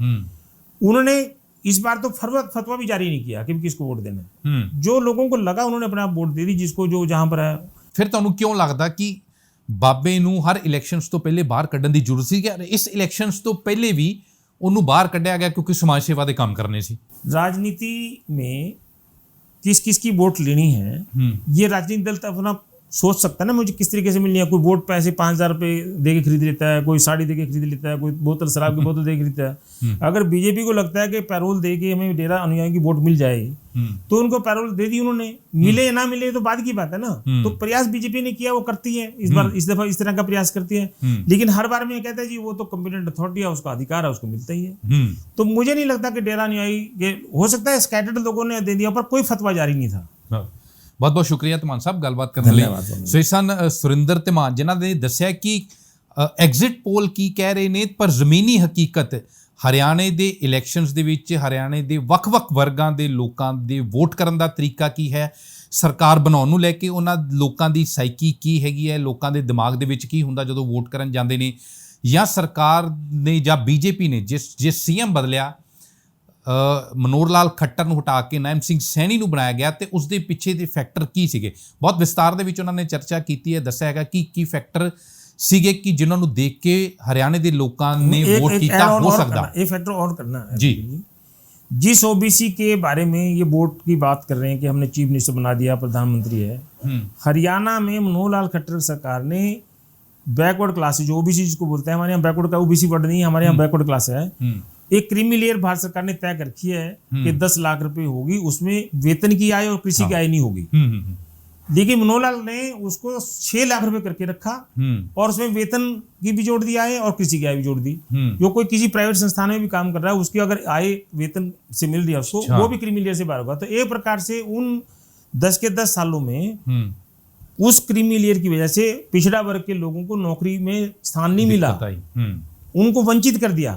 उन्होंने इस बार तो फतवा भी जारी नहीं किया कि किसको वोट देना है। जो लोगों को लगा उन्होंने अपने आप वोट दे दी, जिसको जो जहां पर है। ਫਿਰ ਤੁਹਾਨੂੰ ਕਿਉਂ ਲੱਗਦਾ ਕਿ ਬਾਬੇ ਨੂੰ ਹਰ ਇਲੈਕਸ਼ਨਸ ਤੋਂ ਪਹਿਲੇ ਬਾਹਰ ਕੱਢਣ ਦੀ ਜ਼ਰੂਰਤ ਸੀ? ਕਿ ਇਸ ਇਲੈਕਸ਼ਨਸ ਤੋਂ ਪਹਿਲੇ ਵੀ ਉਹਨੂੰ ਬਾਹਰ ਕੱਢਿਆ ਗਿਆ ਕਿਉਂਕਿ ਸਮਾਜ ਸੇਵਾ ਦੇ ਕੰਮ ਕਰਨੇ ਸੀ? राजनीति में किस किस की वोट लेनी है, ये राजनीतिक दल तो अपना सोच सकता है ना, मुझे किस तरीके से मिलनी है। कोई वोट पैसे 5,000 रुपए दे के खरीद लेता है, कोई साड़ी दे के खरीद लेता है, कोई बोतल शराब की बोतल दे के खरीदता है। अगर बीजेपी को लगता है कि पैरोल दे के हमें डेरा अनुयायी की वोट मिल जाए, तो उनको पैरोल दे दी उन्होंने, मिले या ना मिले तो बाद की बात है ना। तो प्रयास बीजेपी ने किया, वो करती है, इस बार इस दफा इस तरह का प्रयास करती है, लेकिन हर बार में कहता है जी वो तो कॉम्पिटेंट अथॉरिटी है, उसका अधिकार है, उसको मिलता ही है। तो मुझे नहीं लगता कि डेरा अनुयायी हो सकता है स्कैटर्ड लोगों ने दे दिया, पर कोई फतवा जारी नहीं था। ਬਹੁਤ ਬਹੁਤ ਸ਼ੁਕਰੀਆ ਧਮਾਨ ਸਾਹਿਬ ਗੱਲਬਾਤ ਕਰਨ ਲਈ। ਸੋ ਇਹ ਸਨ ਸੁਰਿੰਦਰ ਧਮਾਨ, ਜਿਨ੍ਹਾਂ ਨੇ ਦੱਸਿਆ ਕਿ ਐਗਜ਼ਿਟ ਪੋਲ ਕੀ ਕਹਿ ਰਹੇ ਨੇ, ਪਰ ਜ਼ਮੀਨੀ ਹਕੀਕਤ ਹਰਿਆਣੇ ਦੇ ਇਲੈਕਸ਼ਨਸ ਦੇ ਵਿੱਚ ਹਰਿਆਣੇ ਦੇ ਵੱਖ-ਵੱਖ ਵਰਗਾਂ ਦੇ ਲੋਕਾਂ ਦੇ ਵੋਟ ਕਰਨ ਦਾ ਤਰੀਕਾ ਕੀ ਹੈ, ਸਰਕਾਰ ਬਣਾਉਣ ਨੂੰ ਲੈ ਕੇ ਉਹਨਾਂ ਲੋਕਾਂ ਦੀ ਸਾਈਕੀ ਕੀ ਹੈਗੀ ਹੈ, ਲੋਕਾਂ ਦੇ ਦਿਮਾਗ ਦੇ ਵਿੱਚ ਕੀ ਹੁੰਦਾ ਜਦੋਂ ਵੋਟ ਕਰਨ ਜਾਂਦੇ ਨੇ, ਜਾਂ ਸਰਕਾਰ ਨੇ ਜਾਂ ਬੀਜੇਪੀ ਨੇ ਜਿਸ ਸੀਐਮ ਬਦਲਿਆ ਮਨੋਹਰ ਲਾਲ ਖੱਟਰ ਨੂੰ ਹਟਾ ਕੇ ਨੈਮ ਸਿੰਘ ਸੈਣੀ ਨੂੰ ਬਣਾਇਆ ਗਿਆ, ਤੇ ਉਸ ਦੇ ਪਿੱਛੇ ਦੇ ਫੈਕਟਰ ਕੀ ਸੀਗੇ, ਬਹੁਤ ਵਿਸਤਾਰ ਦੇ ਵਿੱਚ ਉਹਨਾਂ ਨੇ ਚਰਚਾ ਕੀਤੀ ਹੈ, ਦੱਸਿਆ ਹੈਗਾ ਕਿ ਕੀ ਫੈਕਟਰ ਸੀਗੇ ਕਿ ਜਿਨ੍ਹਾਂ ਨੂੰ ਦੇਖ ਕੇ ਹਰਿਆਣੇ ਦੇ ਲੋਕਾਂ ਨੇ ਵੋਟ ਕੀਤਾ ਹੋ ਸਕਦਾ। ये फैक्टर और करना है जी, जिस ओबीसी के बारे में ये वोट की बात कर रहे हैं कि हमने चीफ मिनिस्टर बना दिया, प्रधानमंत्री है, हरियाणा में मनोहर लाल खट्टर सरकार ने बैकवर्ड क्लास, जो ओबीसी जिसको बोलते हैं, हमारे यहाँ बैकवर्ड का ओबीसी वर्ड नहीं है, हमारे यहाँ बैकवर्ड क्लास है, एक क्रीमी लेयर भारत सरकार ने तय कर रखी है कि 10 लाख रुपए होगी, उसमें वेतन की आय और कृषि की आय नहीं होगी। लेकिन मनोहर लाल ने उसको 6 लाख रुपए करके रखा, और उसमें वेतन की भी जोड़ दिया है और कृषि की आय भी जोड़ दी। जो कोई किसी प्राइवेट संस्थान में भी काम कर रहा है, उसकी अगर आय वेतन से मिल रही है उसको, वो भी क्रीमी लेयर से बाहर होगा। तो एक प्रकार से उन 10 के 10 सालों में उस क्रीमी लेयर की वजह से पिछड़ा वर्ग के लोगों को नौकरी में स्थान नहीं मिला, उनको वंचित कर दिया।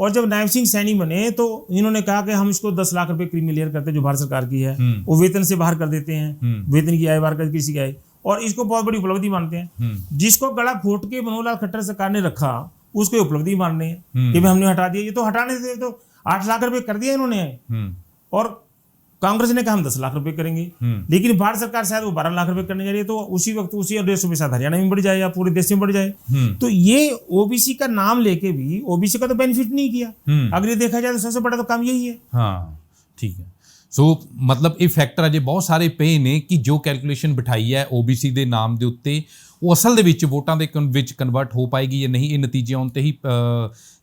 और जब नायब सिंह सैनी बने तो इन्होंने कहा कि हम इसको 10 लाख रुपए क्रीमी लेयर करते हैं, जो भारत सरकार की है, वो वेतन से बाहर कर देते हैं, वेतन की आय बाहर कर किसी की आय, और इसको बहुत बड़ी उपलब्धि मानते हैं। जिसको गला घोट के मनोहर लाल खट्टर सरकार ने रखा, उसको उपलब्धि मानने हैं कि भाई हमने हटा दिया। ये तो हटाने से तो 8 लाख रुपए कर दिया इन्होंने, और कांग्रेस ने कहा हम 10 लाख रुपए करेंगे, लेकिन भारत सरकार शायद वो 12 लाख रुपए करने जा रही है, तो उसी वक्त उसी रेशो के साथ हरियाणा में बढ़ जाए या पूरे देश में बढ़ जाए। तो ये ओबीसी का नाम लेके भी ओबीसी का तो बेनिफिट नहीं किया। अगर ये देखा जाए तो सबसे बड़ा तो काम यही है। हाँ ठीक है। ਸੋ ਮਤਲਬ ਇਹ ਫੈਕਟਰ ਅਜੇ ਬਹੁਤ ਸਾਰੇ ਪਏ ਨੇ ਕਿ ਜੋ ਕੈਲਕੂਲੇਸ਼ਨ ਬਿਠਾਈ ਹੈ OBC ਦੇ ਨਾਮ ਦੇ ਉੱਤੇ ਉਹ ਅਸਲ ਦੇ ਵਿੱਚ ਵੋਟਾਂ ਦੇ ਵਿੱਚ ਕਨਵਰਟ ਹੋ ਪਾਏਗੀ ਜਾਂ ਨਹੀਂ, ਇਹ ਨਤੀਜੇ ਆਉਣ ਤੇ ਹੀ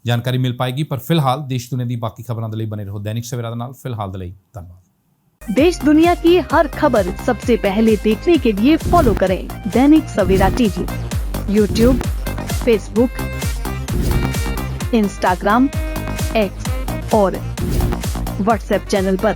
ਜਾਣਕਾਰੀ ਮਿਲ ਪਾਏਗੀ। ਪਰ ਫਿਲਹਾਲ ਦੇਸ਼ ਦੁਨੀਆ ਦੀ ਬਾਕੀ ਖਬਰਾਂ ਦੇ ਲਈ ਬਨੇ ਰਹੋ दैनिक सवेरा ਦੇ ਨਾਲ। ਫਿਲਹਾਲ ਦੇ ਲਈ ਧੰਨਵਾਦ। देश दुनिया की हर खबर सबसे पहले देखने के लिए फॉलो करें Dainik Savera TV, YouTube, Facebook, Instagram, X और व्हाट्सएप चैनल पर।